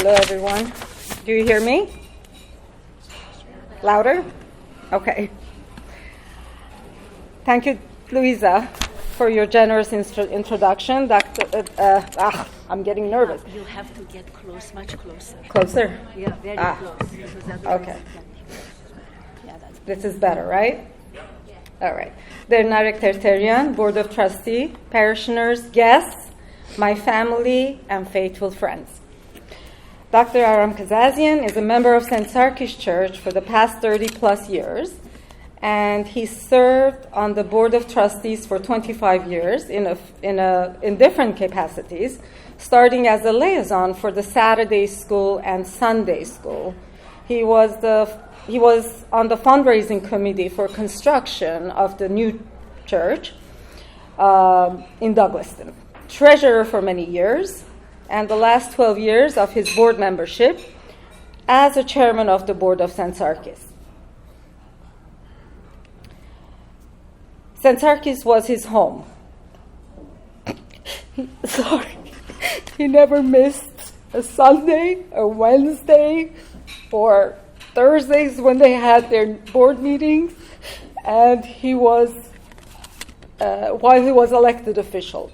Hello, everyone. Do you hear me? Louder? Okay. Thank you, Louisa, for your generous introduction. I'm getting nervous. You have to get close, much closer. Closer? Yeah, very close. Okay. This is better, right? All right. Dernek Terterian, Board of Trustee, parishioners, guests, my family, and faithful friends. Dr. Aram Kazazian is a member of St. Sarkis Church for the past 30 plus years, and he served on the Board of Trustees for 25 years in different capacities, starting as a liaison for the Saturday school and Sunday school. He was on the fundraising committee for construction of the new church in Douglaston, treasurer for many years, and the last 12 years of his board membership as a chairman of the board of St. Sarkis. St. Sarkis was his home. Sorry, he never missed a Sunday, a Wednesday, or Thursdays when they had their board meetings, and he was, while he was elected official.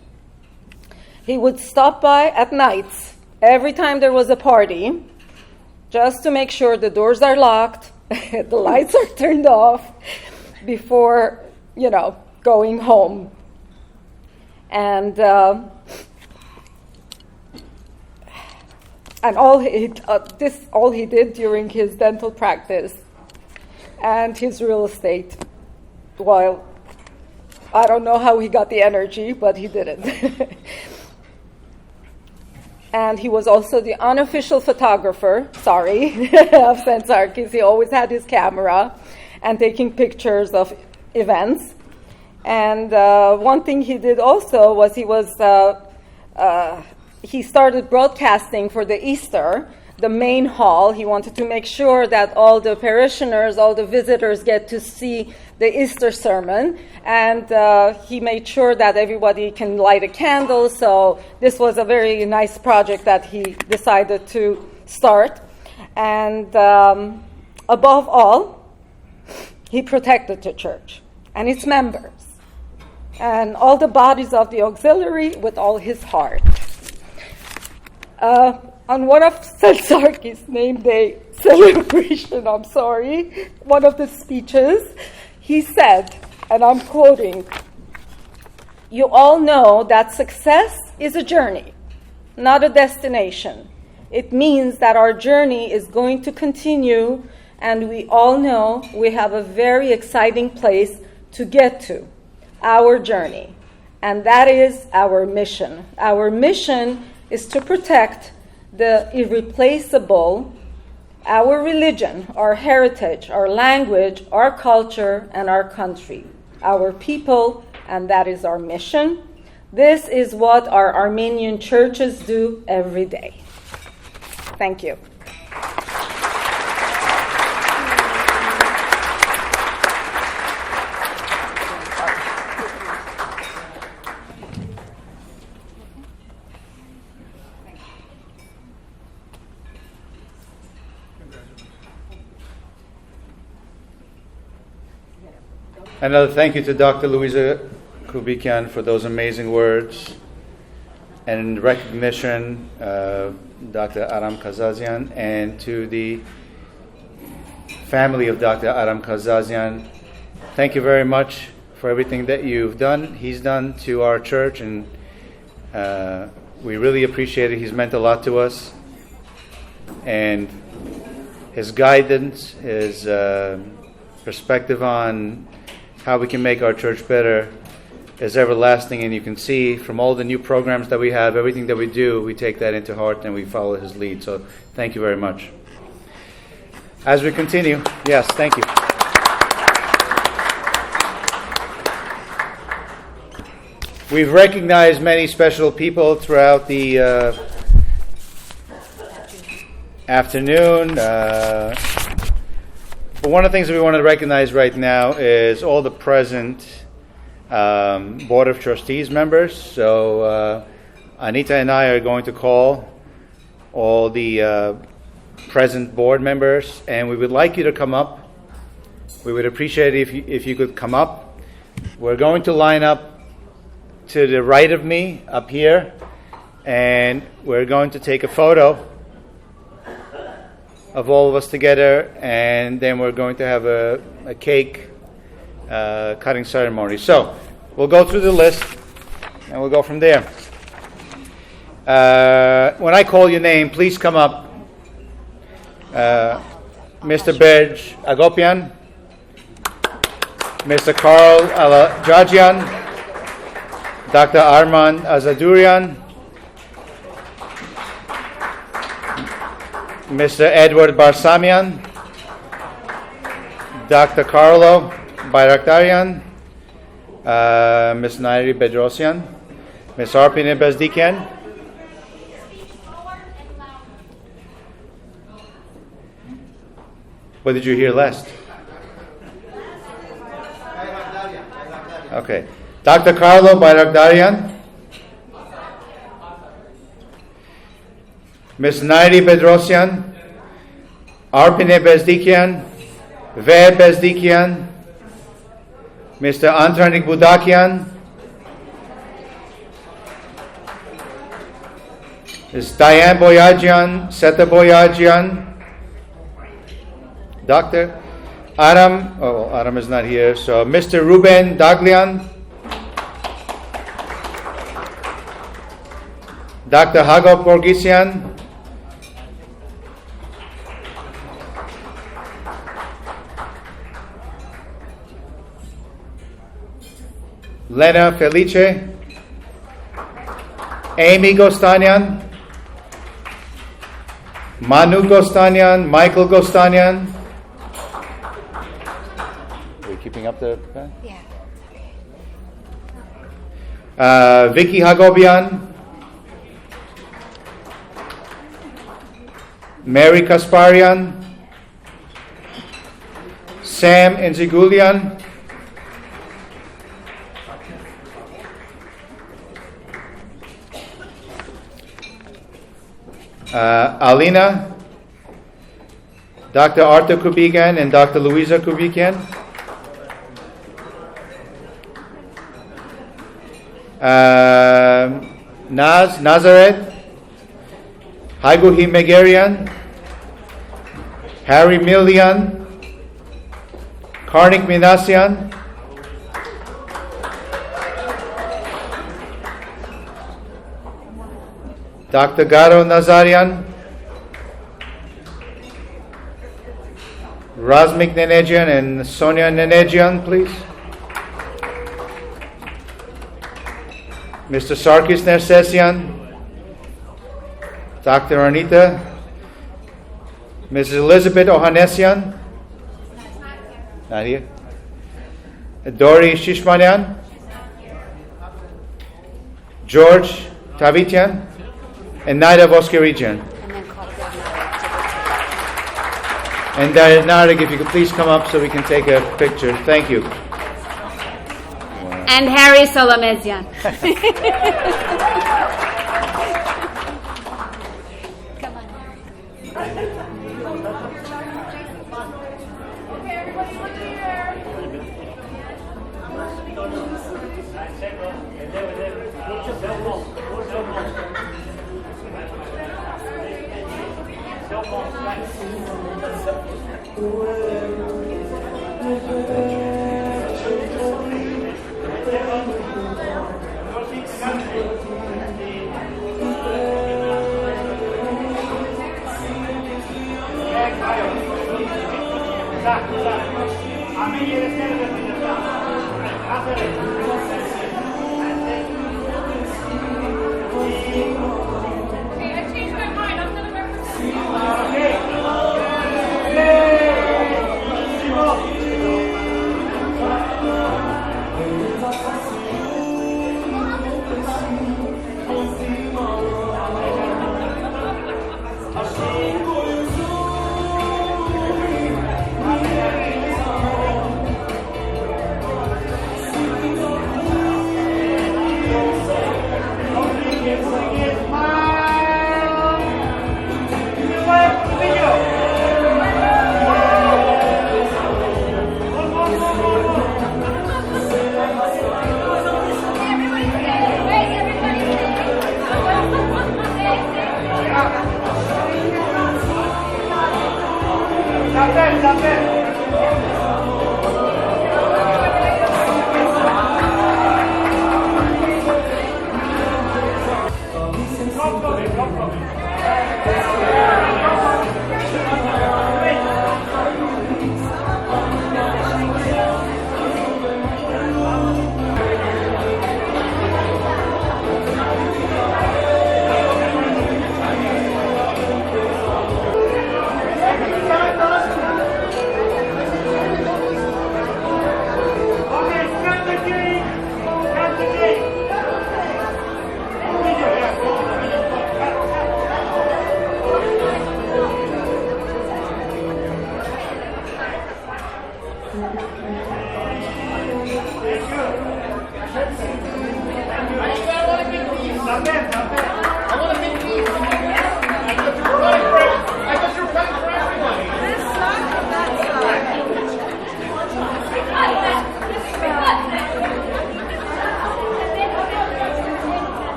He would stop by at nights, every time there was a party, just to make sure the doors are locked, the lights are turned off, before, going home. And all he did during his dental practice and his real estate. Well, I don't know how he got the energy, but he did it. And he was also the unofficial photographer, of St. Sarkis. He always had his camera and taking pictures of events. And one thing he did also was he started broadcasting for the Easter, the main hall. He wanted to make sure that all the parishioners, all the visitors get to see the Easter sermon. And he made sure that everybody can light a candle. So this was a very nice project that he decided to start. And above all, he protected the church and its members and all the bodies of the auxiliary with all his heart. On one of St. Sarkis' name day celebration, one of the speeches, he said, and I'm quoting, "You all know that success is a journey, not a destination. It means that our journey is going to continue, and we all know we have a very exciting place to get to, our journey. And that is our mission. Our mission is to protect the irreplaceable, our religion, our heritage, our language, our culture, and our country, our people, and that is our mission. This is what our Armenian churches do every day." Thank you. Another thank you to Dr. Louisa Kubikian for those amazing words. And in recognition of Dr. Aram Kazazian and to the family of Dr. Aram Kazazian, thank you very much for everything that you've done, he's done to our church, and we really appreciate it. He's meant a lot to us. And his guidance, his perspective on how we can make our church better is everlasting, and you can see from all the new programs that we have, everything that we do, we take that into heart and we follow his lead. So thank you very much. As we continue, yes, thank you. We've recognized many special people throughout the afternoon. But one of the things that we want to recognize right now is all the present Board of Trustees members. So Anita and I are going to call all the present board members, and we would like you to come up. We would appreciate it if you could come up. We're going to line up to the right of me up here, and we're going to take a photo of all of us together, and then we're going to have a cake cutting ceremony. So we'll go through the list, and we'll go from there. When I call your name, please come up. Mr. Berj Agopian, Mr. Carl Alajajian, Dr. Arman Azadurian, Mr. Edward Barsamian, Dr. Carlo Bayraktarian, Ms. Nairi Bedrosian, Ms. Arpine Bezdikian. What did you hear last? Okay. Dr. Carlo Bayraktarian, Ms. Nairi Bedrosian, Arpine Bezdikian, Ve Bezdikian, Mr. Antranik Budakian, Ms. Diane Boyajian, Seta Boyajian, Dr. Adam, Adam is not here, so Mr. Ruben Daglian, Dr. Hago Borgisian, Lena Felice, Amy Gostanian, Manu Gostanian, Michael Gostanian. Are we keeping up the? Yeah. Vicky Hagobian, Mary Kasparian, Sam Enzigulian, Alina, Dr. Arthur Kubigan and Dr. Louisa Kubigan, Nazareth, Haiguhi Megarian, Harry Milian, Karnik Minasian, Dr. Garo Nazarian, Razmik Nenejian and Sonia Nenejian, please. Mr. Sarkis Nersesian, Dr. Anita, Mrs. Elizabeth Ohanesian, not here. Dori Shishmanian, George Tavitian, and Naida Voskerijan. And Narek, if you could please come up so we can take a picture. Thank you. And Harry Solomezian. Come on, Harry.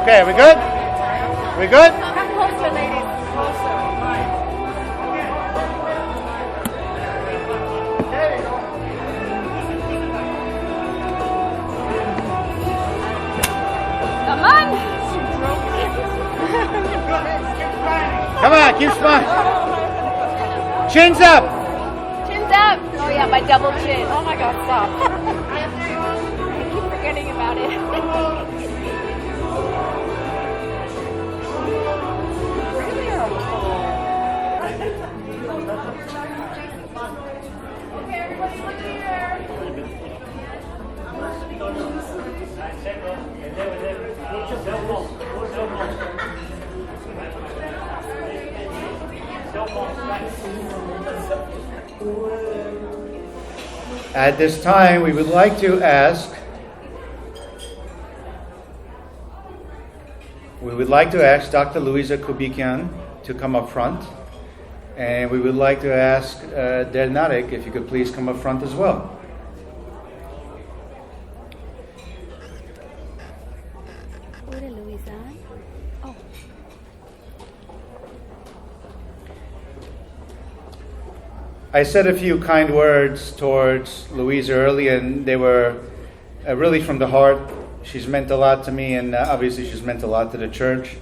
Okay, we good? We good? Come closer, ladies. Closer. Come on. Come on, keep smiling. Chins up. Chins up. Oh yeah, my double chin. Oh my God, stop. I keep forgetting about it. At this time, we would like to ask Dr. Louisa Kubikian to come up front. And we would like to ask Dernarik if you could please come up front as well. I said a few kind words towards Louisa earlier, and they were really from the heart. She's meant a lot to me, and obviously she's meant a lot to the church.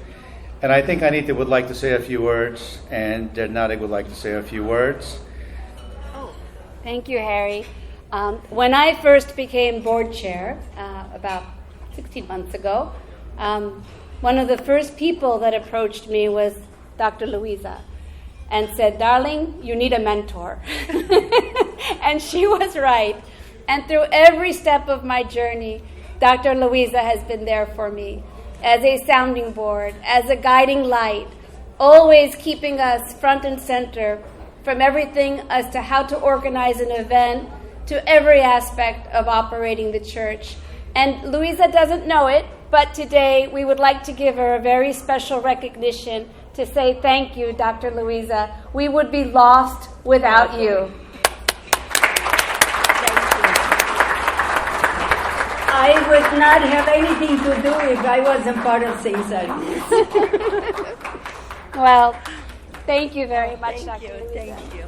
And I think Anita would like to say a few words, and Dernarik would like to say a few words. Thank you, Harry. When I first became board chair about 16 months ago, one of the first people that approached me was Dr. Louisa and said, "Darling, you need a mentor." And she was right. And through every step of my journey, Dr. Louisa has been there for me as a sounding board, as a guiding light, always keeping us front and center from everything as to how to organize an event to every aspect of operating the church. And Louisa doesn't know it, but today we would like to give her a very special recognition to say thank you, Dr. Louisa. We would be lost without you. I would not have anything to do if I wasn't part of St. Sarkis. Well, thank you very much, Dr. Louisa. Thank you.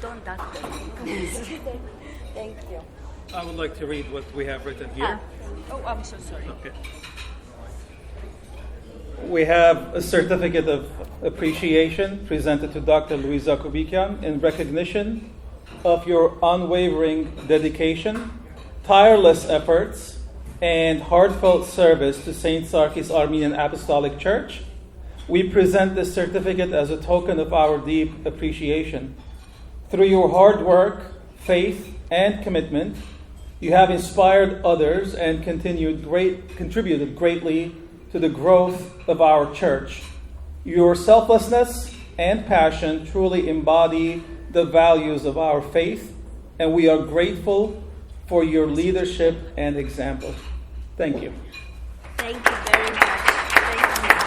Don't touch them. Thank you. I would like to read what we have written here. Oh, I'm so sorry. Okay. We have a certificate of appreciation presented to Dr. Louisa Kubikian in recognition of your unwavering dedication, tireless efforts, and heartfelt service to St. Sarkis Armenian Apostolic Church. We present this certificate as a token of our deep appreciation. Through your hard work, faith, and commitment, you have inspired others and contributed greatly to the growth of our church. Your selflessness and passion truly embody the values of our faith, and we are grateful for your leadership and example. Thank you. Thank you very much. Thank you.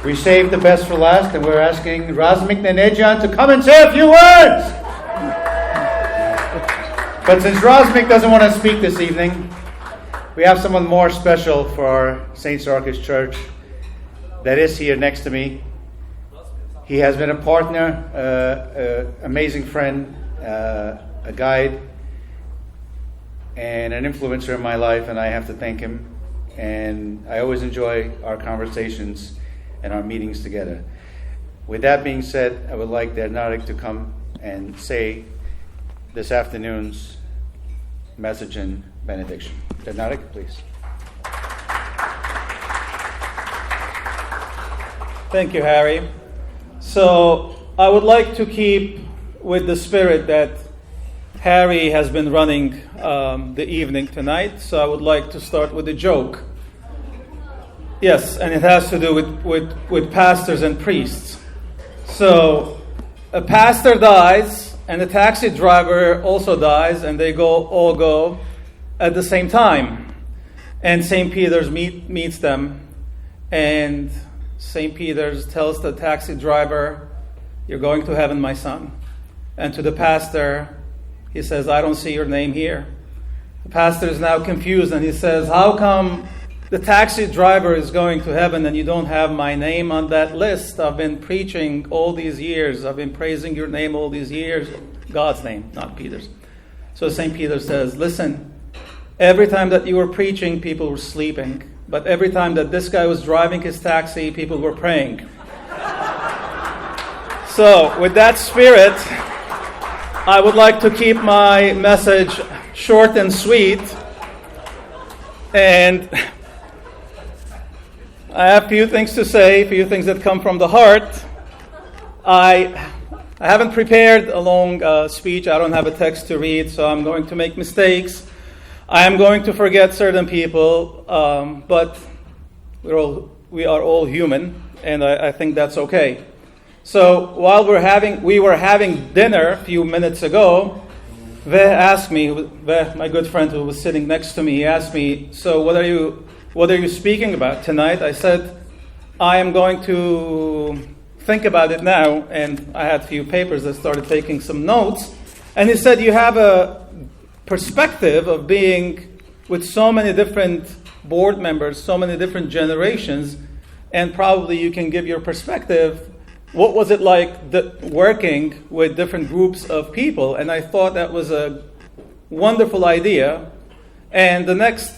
We saved the best for last, and we're asking Razmik Nenejan to come and say a few words. But since Razmik doesn't want to speak this evening, we have someone more special for our St. Sarkis Church that is here next to me. He has been a partner, amazing friend, a guide, and an influencer in my life, and I have to thank him. And I always enjoy our conversations and our meetings together. With that being said, I would like Dernarik to come and say this afternoon's message and benediction. Dernarik, please. Thank you, Harry. So I would like to keep with the spirit that Harry has been running the evening tonight. So I would like to start with a joke. Yes, and it has to do with pastors and priests. So a pastor dies, and the taxi driver also dies, and they all go at the same time. And St. Peter's meets them, and St. Peter's tells the taxi driver, "You're going to heaven, my son." And to the pastor, he says, "I don't see your name here." The pastor is now confused, and he says, "How come the taxi driver is going to heaven and you don't have my name on that list? I've been preaching all these years. I've been praising your name all these years." God's name, not Peter's. So St. Peter says, "Listen, every time that you were preaching, people were sleeping. But every time that this guy was driving his taxi, people were praying." So with that spirit, I would like to keep my message short and sweet. And I have a few things to say, a few things that come from the heart. I haven't prepared a long speech. I don't have a text to read, so I'm going to make mistakes. I am going to forget certain people, but we are all human, and I think that's okay. So while we were having dinner a few minutes ago, Ve asked me, my good friend who was sitting next to me, he asked me, "So what are you speaking about tonight?" I said, "I am going to think about it now." And I had a few papers that started taking some notes. And he said, "You have a perspective of being with so many different board members, so many different generations, and probably you can give your perspective. What was it like working with different groups of people?" And I thought that was a wonderful idea. And the next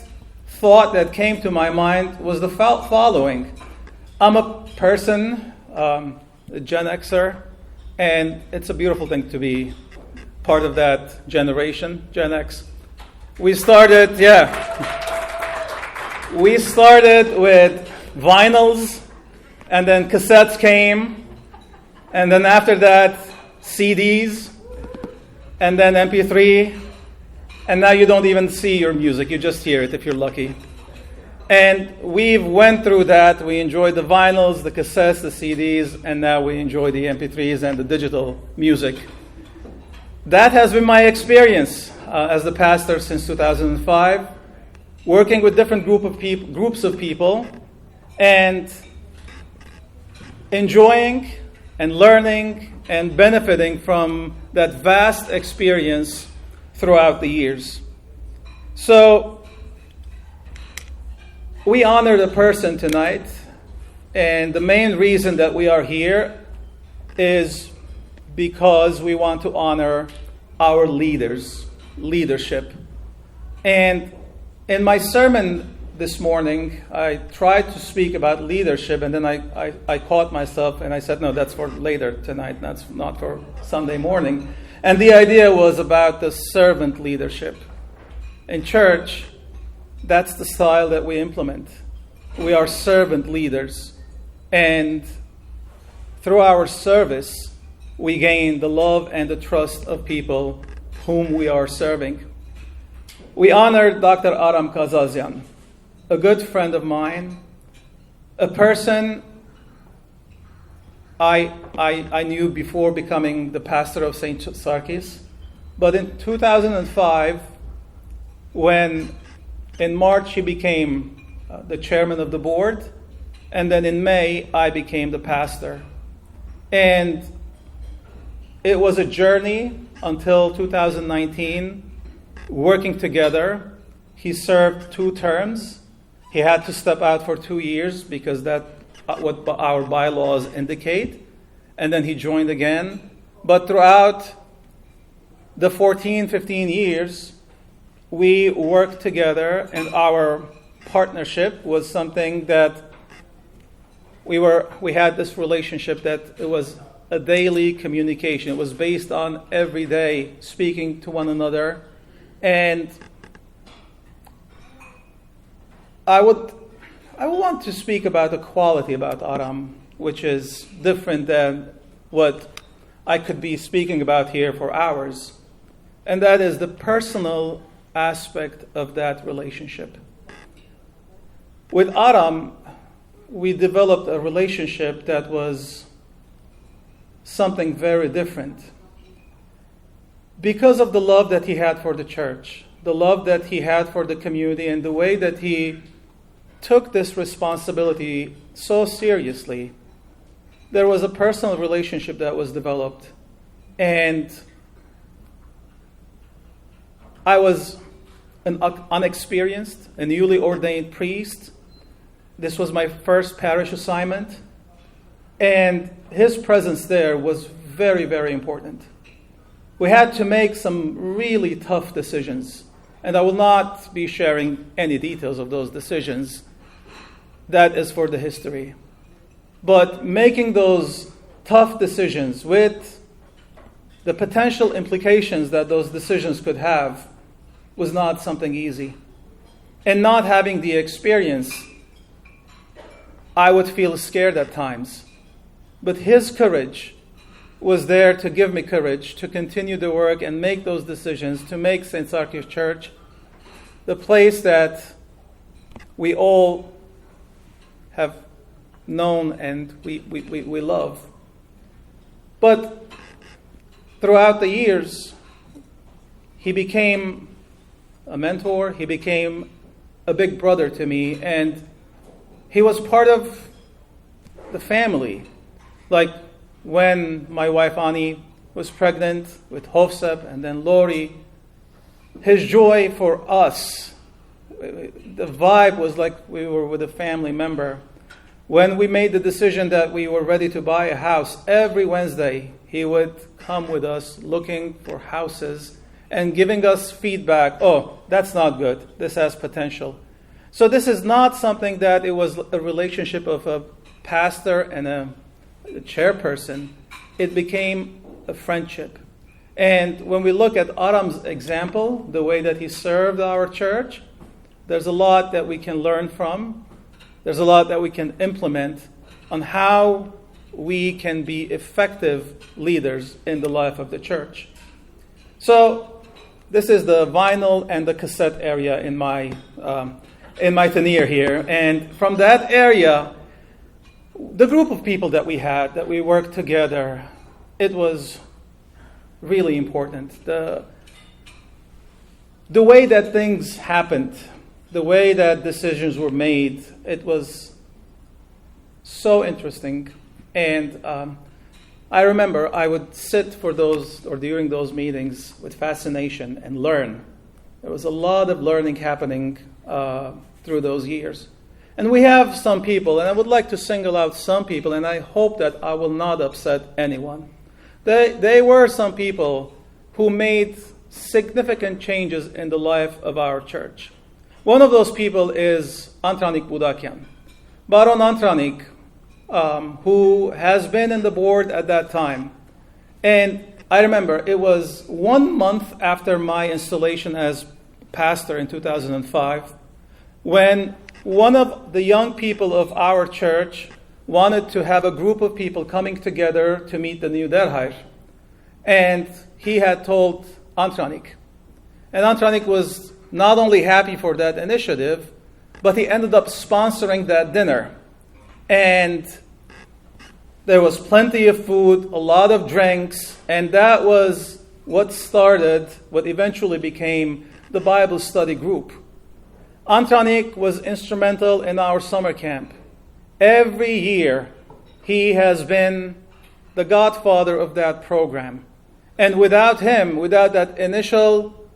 thought that came to my mind was the following. I'm a person, a Gen Xer, and it's a beautiful thing to be part of that generation, Gen X. We started with vinyls, and then cassettes came, and then after that, CDs, and then MP3, and now you don't even see your music, you just hear it if you're lucky. And we went through that. We enjoyed the vinyls, the cassettes, the CDs, and now we enjoy the MP3s and the digital music. That has been my experience as the pastor since 2005, working with different groups of people, and enjoying and learning and benefiting from that vast experience throughout the years. So we honor the person tonight, and the main reason that we are here is because we want to honor our leadership. And in my sermon this morning, I tried to speak about leadership, and then I caught myself and I said, no, that's for later tonight, that's not for Sunday morning. And the idea was about the servant leadership. In church, that's the style that we implement. We are servant leaders. And through our service, we gain the love and the trust of people whom we are serving. We honor Dr. Aram Kazazyan, a good friend of mine, a person I knew before becoming the pastor of St. Sarkis. But in 2005, when in March he became the chairman of the board, And then in May, I became the pastor. And it was a journey until 2019, working together. He served 2 terms. He had to step out for 2 years because that's what our bylaws indicate. And then he joined again. But throughout the 14, 15 years, we worked together, and our partnership was something that we had this relationship that it was a daily communication. It was based on every day speaking to one another. And I would want to speak about the quality about Aram, which is different than what I could be speaking about here for hours. And that is the personal aspect of that relationship. With Aram, we developed a relationship that was something very different. Because of the love that he had for the church, the love that he had for the community, and the way that he took this responsibility so seriously, there was a personal relationship that was developed. And I was an unexperienced, a newly ordained priest. This was my first parish assignment. And his presence there was very, very important. We had to make some really tough decisions. And I will not be sharing any details of those decisions. That is for the history. But making those tough decisions with the potential implications that those decisions could have was not something easy. And not having the experience, I would feel scared at times. But his courage was there to give me courage to continue the work and make those decisions, to make St. Sarkis Church the place that we all have known and we love. But throughout the years, he became a mentor, he became a big brother to me, and he was part of the family. Like when my wife Ani was pregnant with Hofsep and then Lori, his joy for us, the vibe was like we were with a family member. When we made the decision that we were ready to buy a house, every Wednesday he would come with us looking for houses and giving us feedback. Oh, that's not good. This has potential. So this is not something that it was a relationship of a pastor and a chairperson. It became a friendship. And when we look at Aram's example, the way that he served our church, there's a lot that we can learn from. There's a lot that we can implement on how we can be effective leaders in the life of the church. So this is the vinyl and the cassette area in my Tonee here. And from that area, the group of people that we had, that we worked together, it was really important. The way that things happened, the way that decisions were made, it was so interesting. And I remember I would sit for those, or during those meetings, with fascination and learn. There was a lot of learning happening through those years. And we have some people, and I would like to single out some people, and I hope that I will not upset anyone. They were some people who made significant changes in the life of our church. One of those people is Antranik Budakyan. Baron Antranik, who has been in the board at that time. And I remember it was 1 month after my installation as pastor in 2005, when one of the young people of our church wanted to have a group of people coming together to meet the new Derhair. And he had told Antranik. And Antranik was not only happy for that initiative, but he ended up sponsoring that dinner. And there was plenty of food, a lot of drinks, and that was what started what eventually became the Bible study group. Antranik was instrumental in our summer camp. every year, he has been the godfather of that program. And without him, without that initial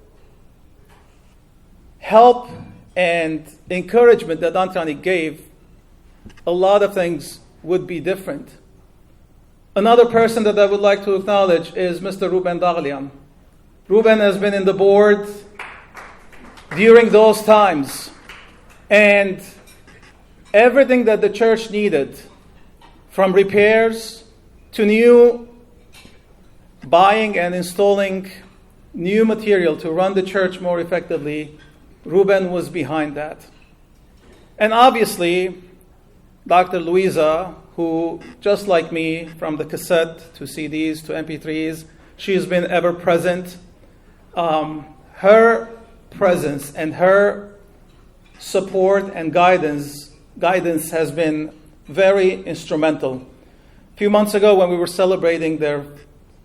help and encouragement that Tonee gave, a lot of things would be different. Another person that I would like to acknowledge is Mr. Ruben Daglian. Ruben has been in the board during those times, and everything that the church needed, from repairs to new buying and installing new material to run the church more effectively, Ruben was behind that. And obviously, Dr. Louisa, who, just like me, from the cassette to CDs to MP3s, she's been ever present. Her presence and her support and guidance has been very instrumental. A few months ago, when we were celebrating their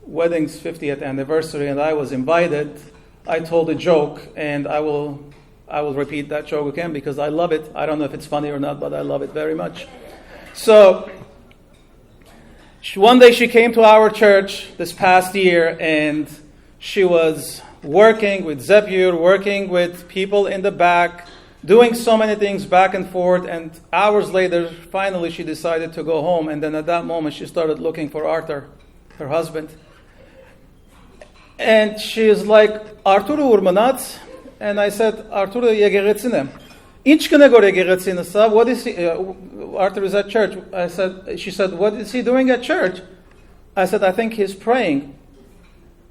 wedding's 50th anniversary and I was invited, I told a joke, and I will repeat that joke again because I love it. I don't know if it's funny or not, but I love it very much. So, one day she came to our church this past year, and she was working with Zephyr, working with people in the back, doing so many things back and forth, and hours later, finally she decided to go home, and then at that moment she started looking for Arthur, her husband. And she is like, Arthur urmanat, and I said, Arthur yegeretzinem. Ինչ կնեգոր եկեղեցին սա? What is he? Arthur is at church. She said, what is he doing at church? I said, I think he's praying.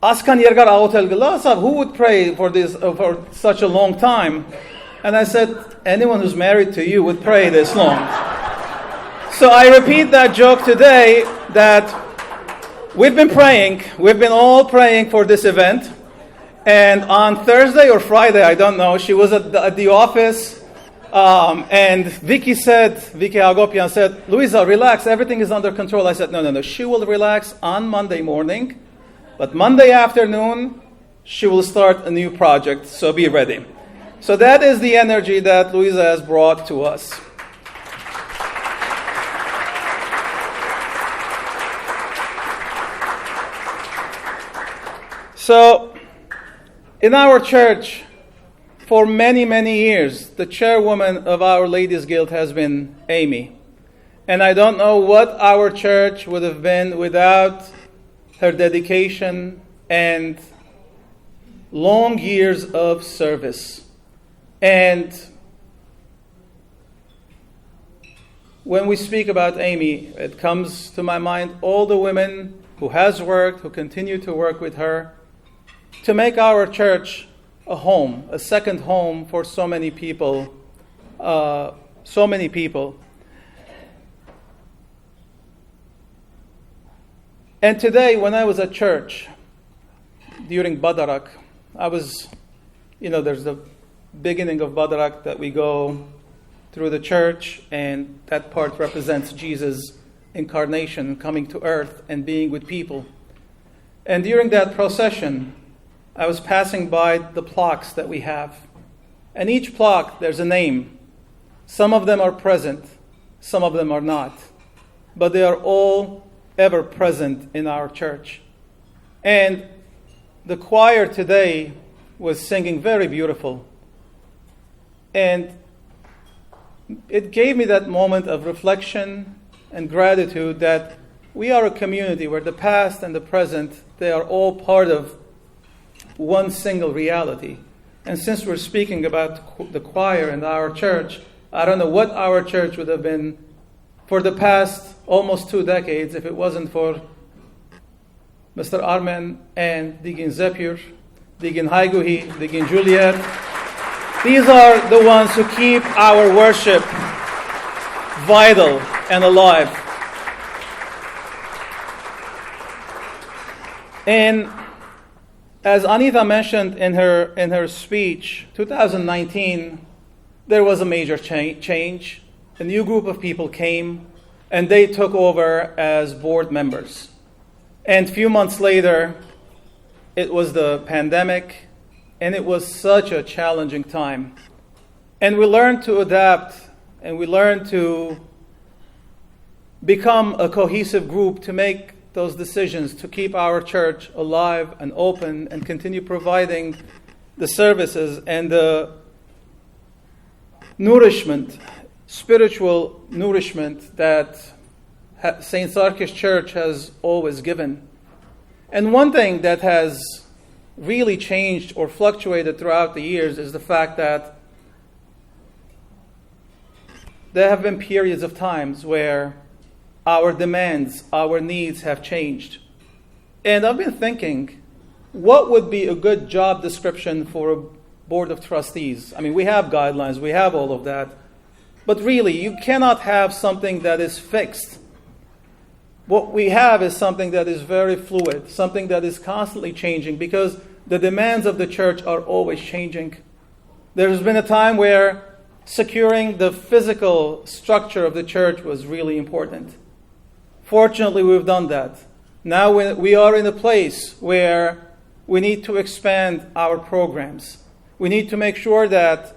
Askan yergar aotel glasab. Who would pray for this for such a long time? And I said, anyone who's married to you would pray this long. So I repeat that joke today that we've been praying. We've been all praying for this event. And on Thursday or Friday, I don't know, she was at the office. And Vicky Agopian said, Louisa, relax, everything is under control. I said, no, she will relax on Monday morning, but Monday afternoon, she will start a new project, so be ready. So that is the energy that Louisa has brought to us. So, in our church, for many, many years, the chairwoman of our Ladies Guild has been Amy. And I don't know what our church would have been without her dedication and long years of service. And when we speak about Amy, it comes to my mind all the women who has worked, who continue to work with her, to make our church a home, a second home for so many people. And today, when I was at church during Badarak, there's the beginning of Badarak that we go through the church, and that part represents Jesus' incarnation, coming to earth and being with people. And during that procession, I was passing by the plaques that we have. And each plaque, there's a name. Some of them are present, some of them are not. But they are all ever present in our church. And the choir today was singing very beautiful. And it gave me that moment of reflection and gratitude that we are a community where the past and the present, they are all part of one single reality. And since we're speaking about the choir and our church, I don't know what our church would have been for the past almost 2 decades if it wasn't for Mr. Armen and Digin Zephyr, Digin Haiguhi, Digin Juliet. These are the ones who keep our worship vital and alive. And as Anita mentioned in her speech, 2019, there was a major change. A new group of people came, and they took over as board members. And a few months later, it was the pandemic, and it was such a challenging time. And we learned to adapt, and we learned to become a cohesive group to make those decisions to keep our church alive and open and continue providing the services and the nourishment, spiritual nourishment that St. Sarkis Church has always given. And one thing that has really changed or fluctuated throughout the years is the fact that there have been periods of times where our demands, our needs have changed. And I've been thinking, what would be a good job description for a board of trustees? I mean, we have guidelines, we have all of that. But really, you cannot have something that is fixed. What we have is something that is very fluid, something that is constantly changing, because the demands of the church are always changing. There's been a time where securing the physical structure of the church was really important. Fortunately, we've done that. Now we are in a place where we need to expand our programs. We need to make sure that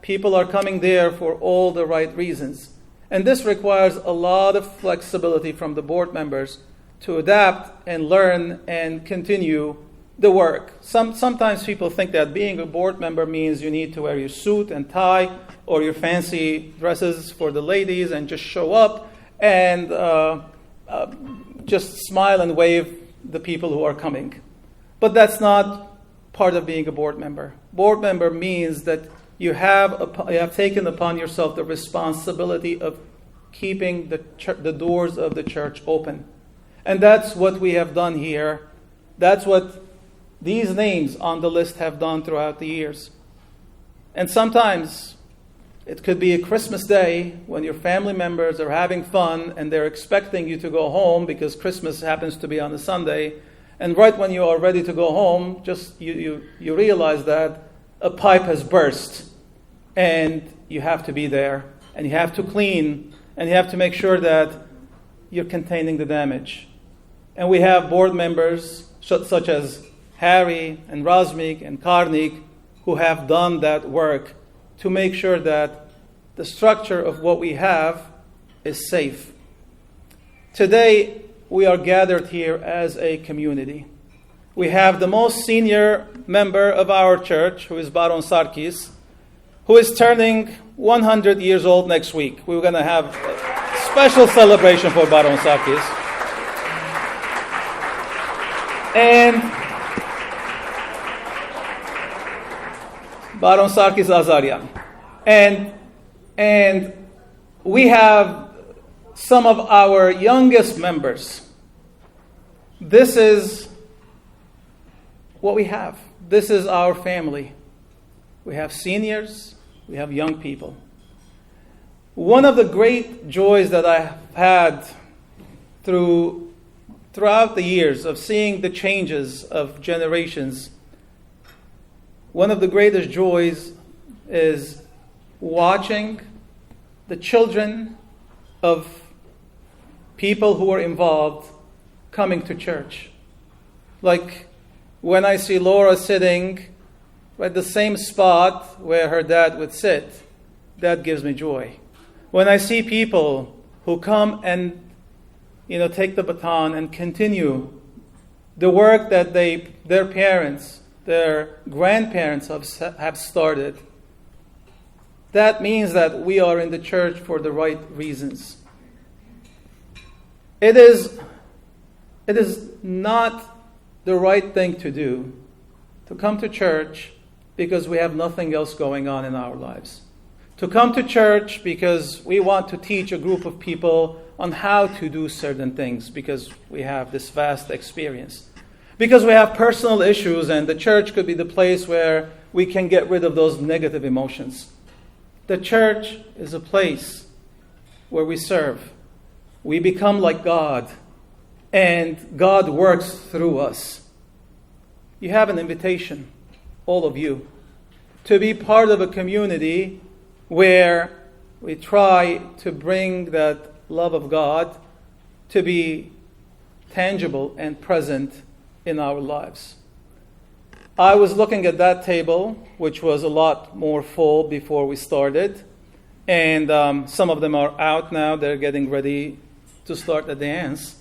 people are coming there for all the right reasons. And this requires a lot of flexibility from the board members to adapt and learn and continue the work. Sometimes people think that being a board member means you need to wear your suit and tie or your fancy dresses for the ladies and just show up and just smile and wave the people who are coming. But that's not part of being a board member. Board member means that you have taken upon yourself the responsibility of keeping the doors of the church open. And that's what we have done here. That's what these names on the list have done throughout the years. And sometimes it could be a Christmas day when your family members are having fun and they're expecting you to go home because Christmas happens to be on a Sunday. And right when you are ready to go home, just you realize that a pipe has burst and you have to be there and you have to clean and you have to make sure that you're containing the damage. And we have board members such as Harry and Razmik and Karnik who have done that work to make sure that the structure of what we have is safe. Today, we are gathered here as a community. We have the most senior member of our church, who is Baron Sarkis, who is turning 100 years old next week. We're going to have a special celebration for Baron Sarkis. And Baron Sarkis Azarian. And we have some of our youngest members. This is what we have. This is our family. We have seniors, we have young people. One of the great joys that I have had throughout the years of seeing the changes of generations, one of the greatest joys is watching the children of people who are involved coming to church. Like when I see Laura sitting at the same spot where her dad would sit, that gives me joy. When I see people who come and take the baton and continue the work that their parents, their grandparents have started, that means that we are in the church for the right reasons. It is not the right thing to do to come to church because we have nothing else going on in our lives. To come to church because we want to teach a group of people on how to do certain things because we have this vast experience. Because we have personal issues and the church could be the place where we can get rid of those negative emotions. The church is a place where we serve. We become like God, and God works through us. You have an invitation, all of you, to be part of a community where we try to bring that love of God to be tangible and present in our lives. I was looking at that table, which was a lot more full before we started, and some of them are out now. They're getting ready to start a dance.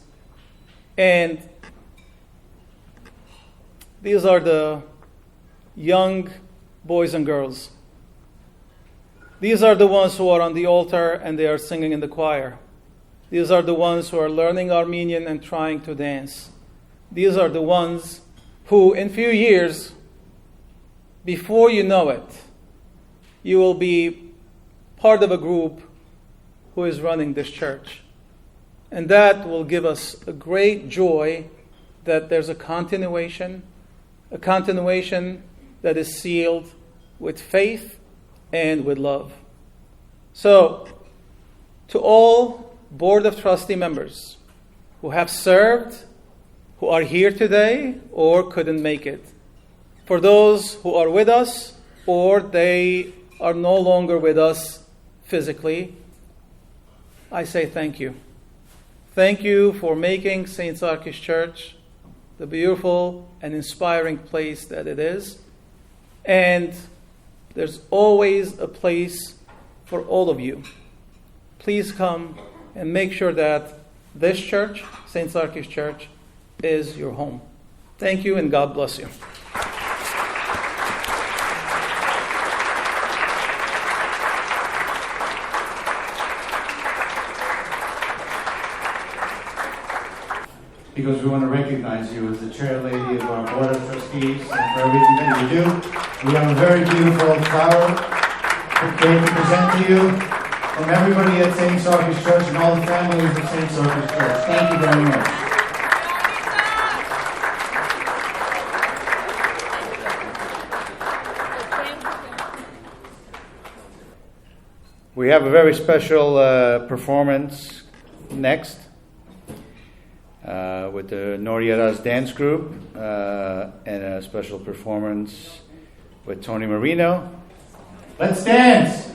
And these are the young boys and girls. These are the ones who are on the altar and they are singing in the choir. These are the ones who are learning Armenian and trying to dance. These are the ones who, in few years, before you know it, you will be part of a group who is running this church. And that will give us a great joy that there's a continuation that is sealed with faith and with love. So, to all Board of Trustee members who have served, who are here today or couldn't make it, for those who are with us or they are no longer with us physically, I say thank you. Thank you for making St. Sarkis Church the beautiful and inspiring place that it is. And there's always a place for all of you. Please come and make sure that this church, St. Sarkis Church, is your home. Thank you and God bless you. Because we want to recognize you as the chair lady of our Board of Trustees and for everything that you do. We have a very beautiful flower bouquet to present to you from everybody at St. Sarkis Church and all the families of St. Sarkis Church. Thank you very much. We have a very special performance next. With the Noriera's dance group and a special performance with Tonee Marino. Let's dance!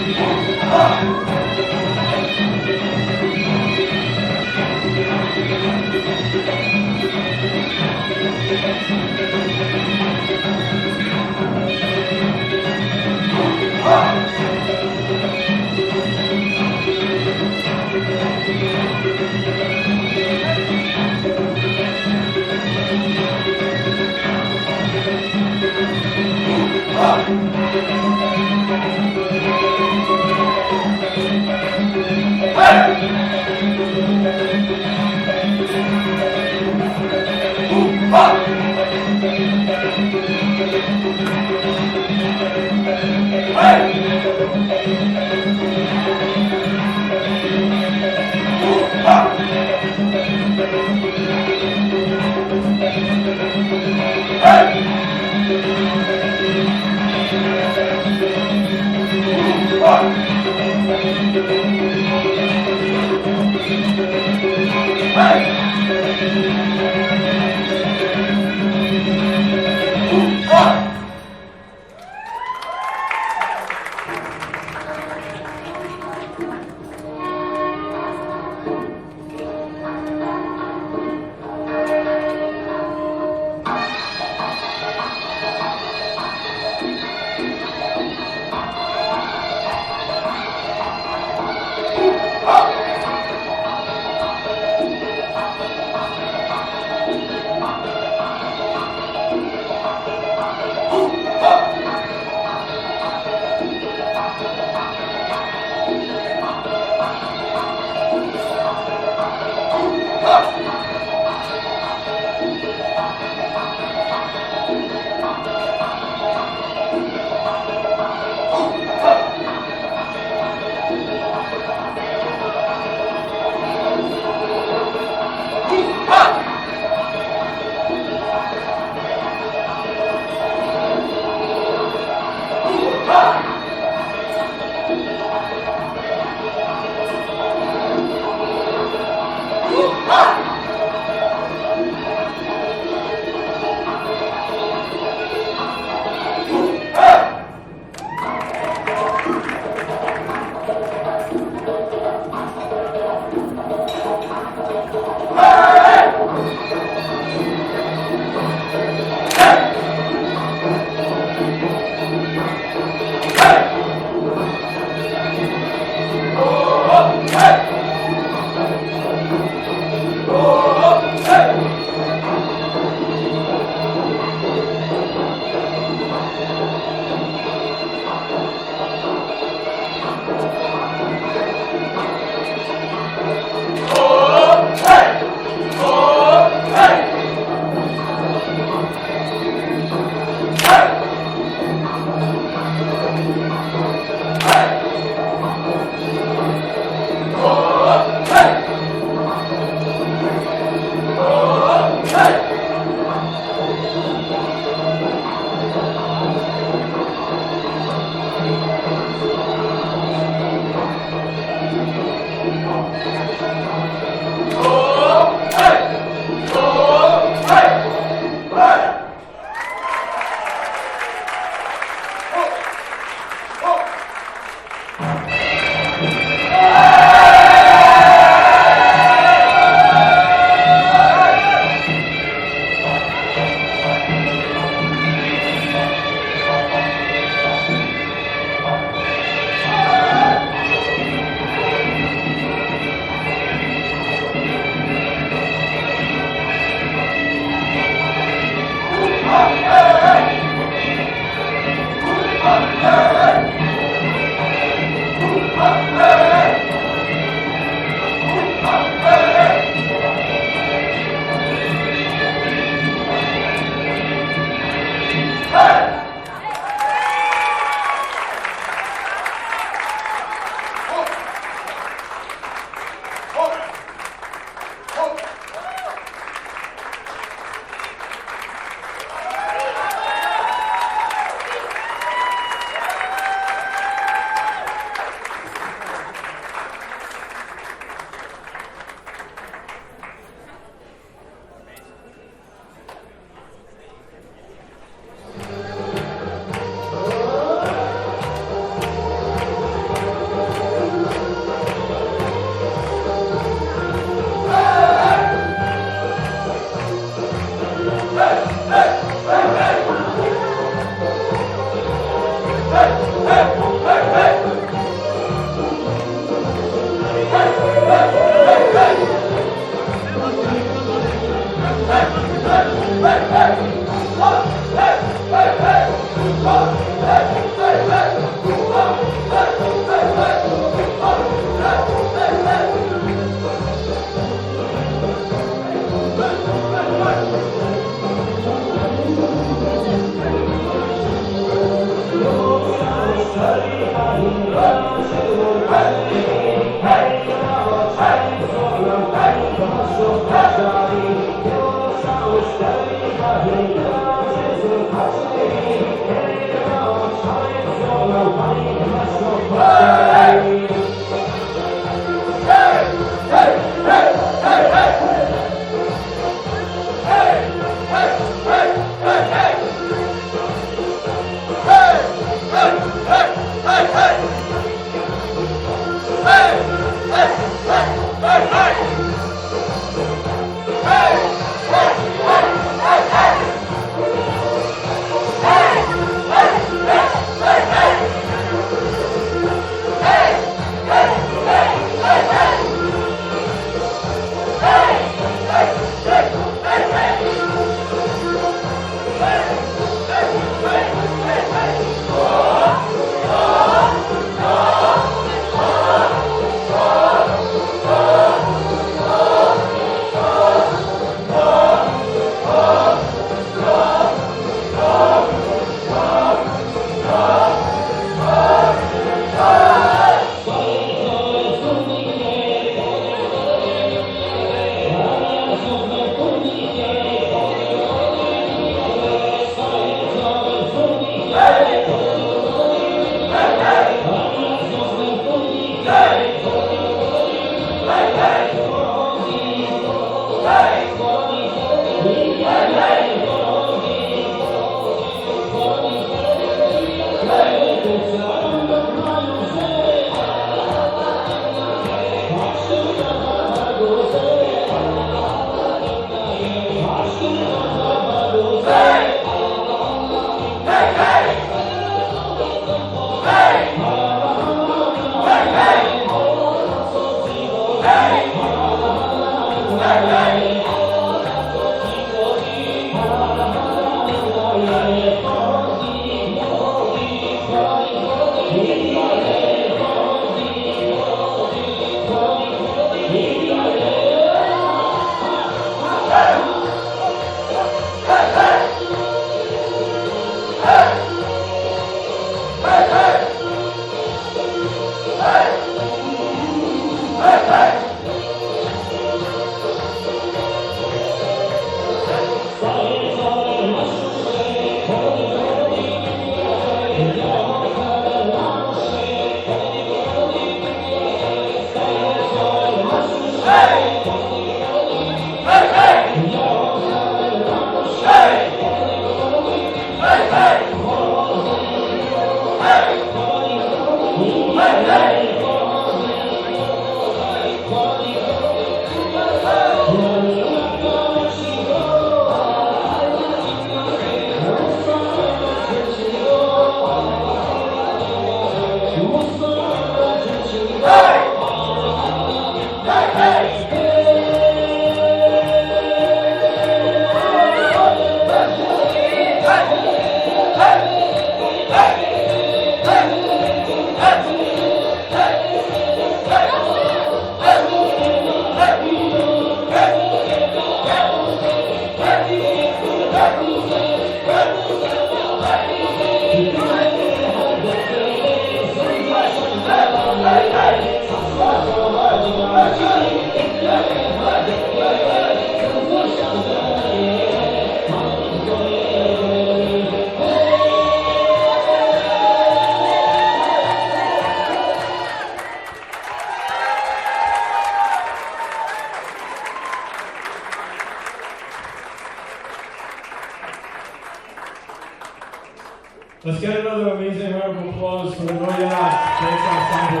Let's get another amazing round of applause for the Noya Dance Ensemble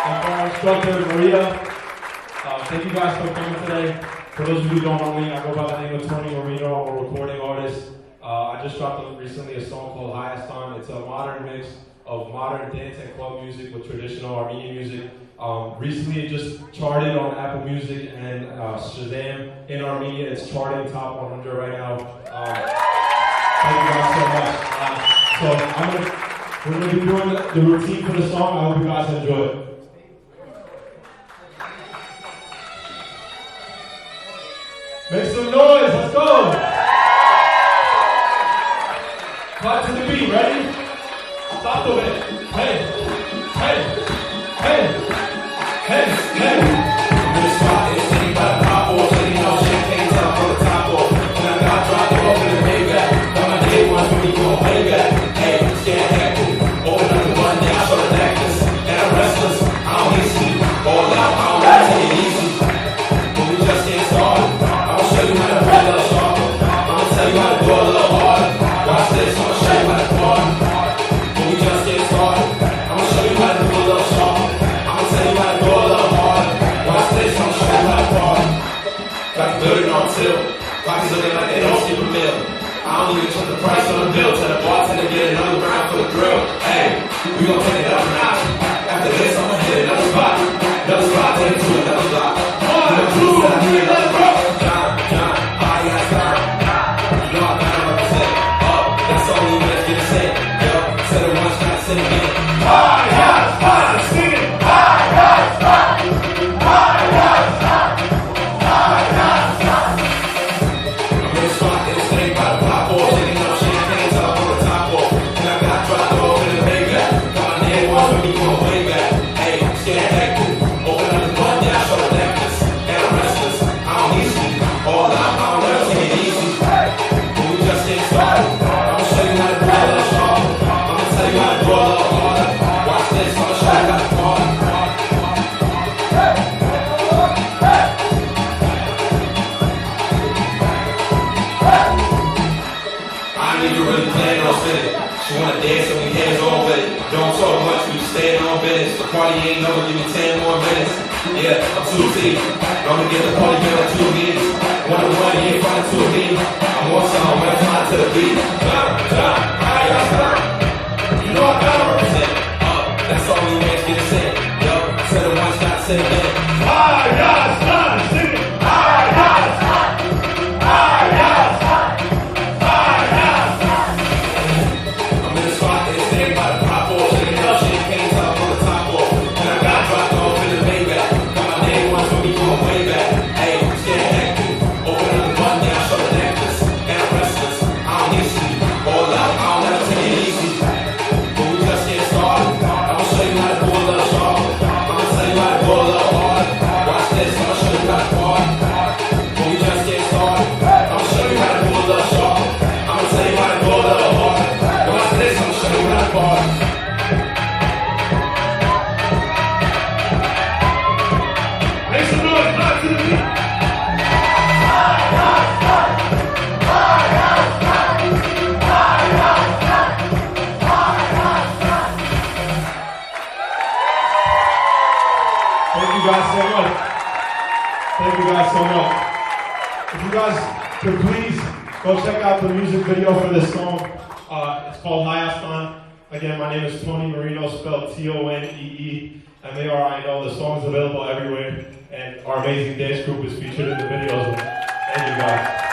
and for our instructor, Maria. Thank you guys for coming today. For those of you who don't know me, I go by the name of Tonee Marino, a recording artist. I just dropped recently a song called Hayastan. It's a modern mix of modern dance and club music with traditional Armenian music. Recently it just charted on Apple Music and Shazam in Armenia. It's charting top 100 right now. Thank you guys so much. We're going to be doing the routine for the song. I hope you guys enjoy it. Make some noise, let's go! Clap to the beat, ready? Stop the beat. Hey, hey, hey, hey, hey. I'm in the spot, it's sitting by the pop off, sitting on champagne till I pull the top off. When I got dropped off in the Maybach, got my day ones when we going way back. Hey, stand hectic, open up the button down, show the necklace. And I'm restless, I don't hate sleep. All out, I don't gotta take it easy. But we just getting started. I'ma show you how to play a little sharper. I'ma tell you how to go a little harder. Watch this, I'ma show you how to party. But we just getting started. I'ma show you how to do a little sharper. I'ma tell you how to go a little harder. Watch this, I'ma show you how to party. Got the building on tilt. Pockets looking like they don't skip a meal. I don't even check the price on the bill. Tell the bartender get another round for the grill. Hey, we gon' take it up a notch. After this, I'ma hit another spot. Another spot, take it to another block. 1, 2, 3, let's go. John, Hayastan. You know I gotta represent. That's all you guys get to say. Yo, said it once, gotta say it again. Hayastan, sing it. Hayastan. Hayastan. Hayastan. I'm in the spot, it's sitting by the pop off. Sitting on champagne till I pull the top off. And I got dropped off in the Maybach. Got my name on when we going way back. Hey, stand hectic. Open up the button down, show the necklace. And I'm restless, I don't need sleep. All out, I don't never take it easy. But we just getting started. I'ma show you how to do a little sharper. I'ma tell you how to go a little harder. Watch this, I'ma show you how to party. I ain't even really planning on spinning. She wanna dance and we hands on with it. Don't talk much, we staying on business. The party ain't never give me 10 more minutes. Yeah, I'm too deep. Gonna get the party bill in 2 minutes. One to one, you ain't finding 2 of me. I'm on song, when I fly to the beat. You know I gotta represent. That's all we make get sent. Yo, said it once, gotta say it again. Hayastan, sing it. Hayastan. Hayastan. Hayastan. I'm in the spot, they stand by the pop off. Shaking up champagne till I pull the top off. And I got dropped off in the Maybach. Got my name once when we going way back. Hey, stand hectic. Open up the button down, show the necklace. And I'm restless, I don't need sleep. All out, I don't never take it easy. But we just getting started. I'ma show you how to do a little sharper. I'ma tell you how to go a little harder. Watch this, I'ma show you how to party. But we just getting started. I'ma show you how to do a little sharper. I'ma tell you how to go a little harder. Watch this, I'ma show you how to party. Make some noise, knock to the beat. Thank you guys so much. Thank you guys so much. If you guys could please go check out the music video for this song. It's called Hayastan. Again, my name is Tonee Marino, spelled Tonee. M-A-R-I-N-O. The song's available everywhere. And our amazing dance group is featured in the videos. Thank you guys.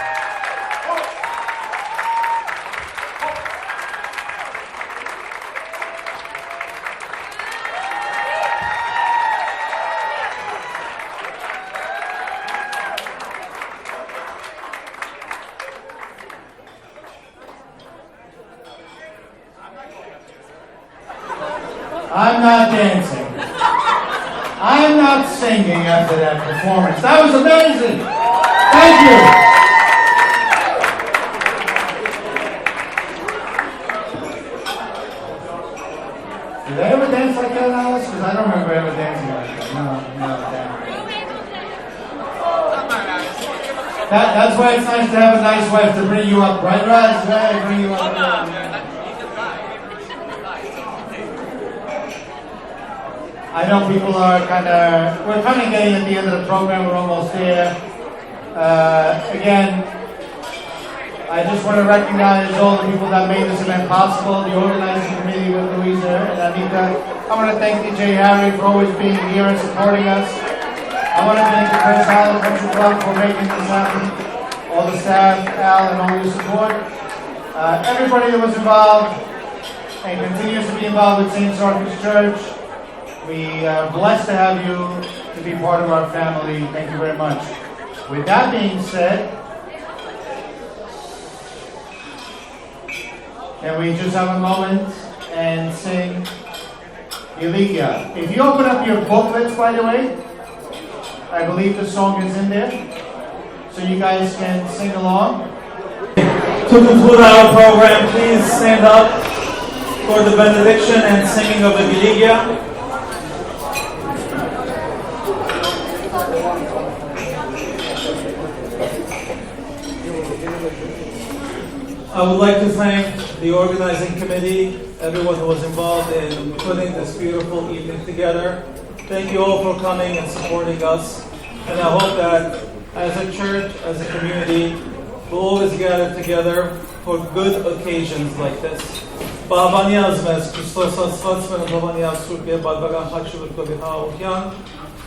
I'm not dancing. I'm not singing after that performance. That was amazing. Thank you. Did they ever dance like that, Alice? Because I don't remember ever dancing like that. No, That's why it's nice to have a nice wife to bring you up, right, Raz? Right, bring you up. I know people are we're kind of getting at the end of the program, we're almost there. Again, I just want to recognize all the people that made this event possible, the organizing committee with Louisa and Anita. I want to thank DJ Harry for always being here and supporting us. I want to thank the Crest Country Club for making this happen, all the staff, Al, and all your support. Everybody that was involved and continues to be involved with St. Sarkis Church, we are blessed to have you to be part of our family. Thank you very much. With that being said, can we just have a moment and sing Elikia? If you open up your booklets, by the way, I believe the song is in there, so you guys can sing along. To conclude our program, please stand up for the benediction and singing of the Viligia. I would like to thank the organizing committee, everyone who was involved in putting this beautiful evening together. Thank you all for coming and supporting us. And I hope that as a church, as a community, we'll always gather together for good occasions like this.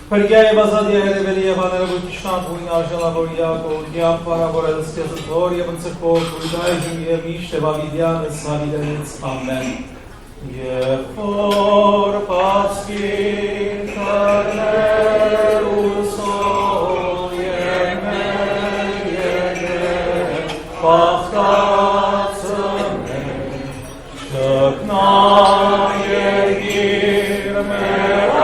Perché bazadia revelia vanera butishan arjala voria goria para boredas que as gloria van se por cuidai de miste vavidian savidenets. Amen. Ye for paskin carnerus sol ye pachtatsem shakna ye girmera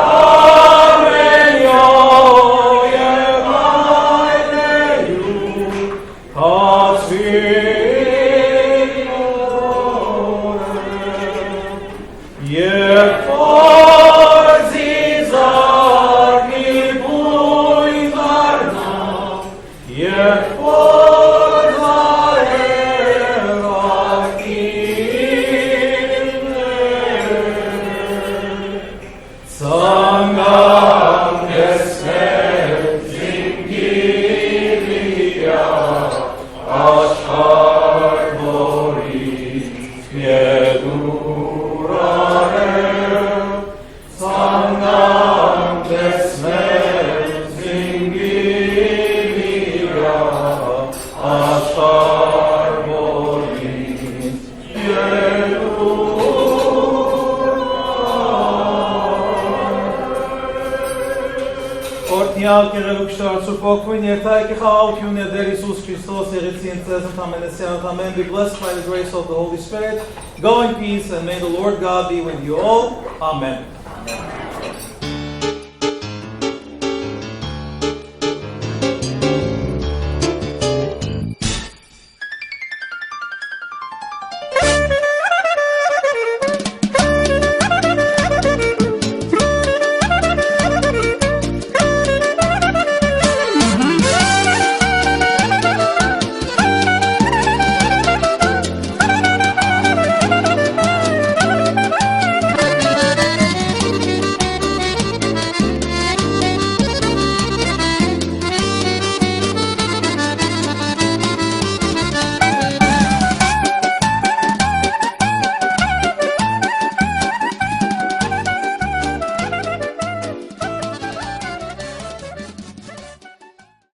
Be blessed by the grace of the Holy Spirit. Go in peace, and may the Lord God be with you all. Amen.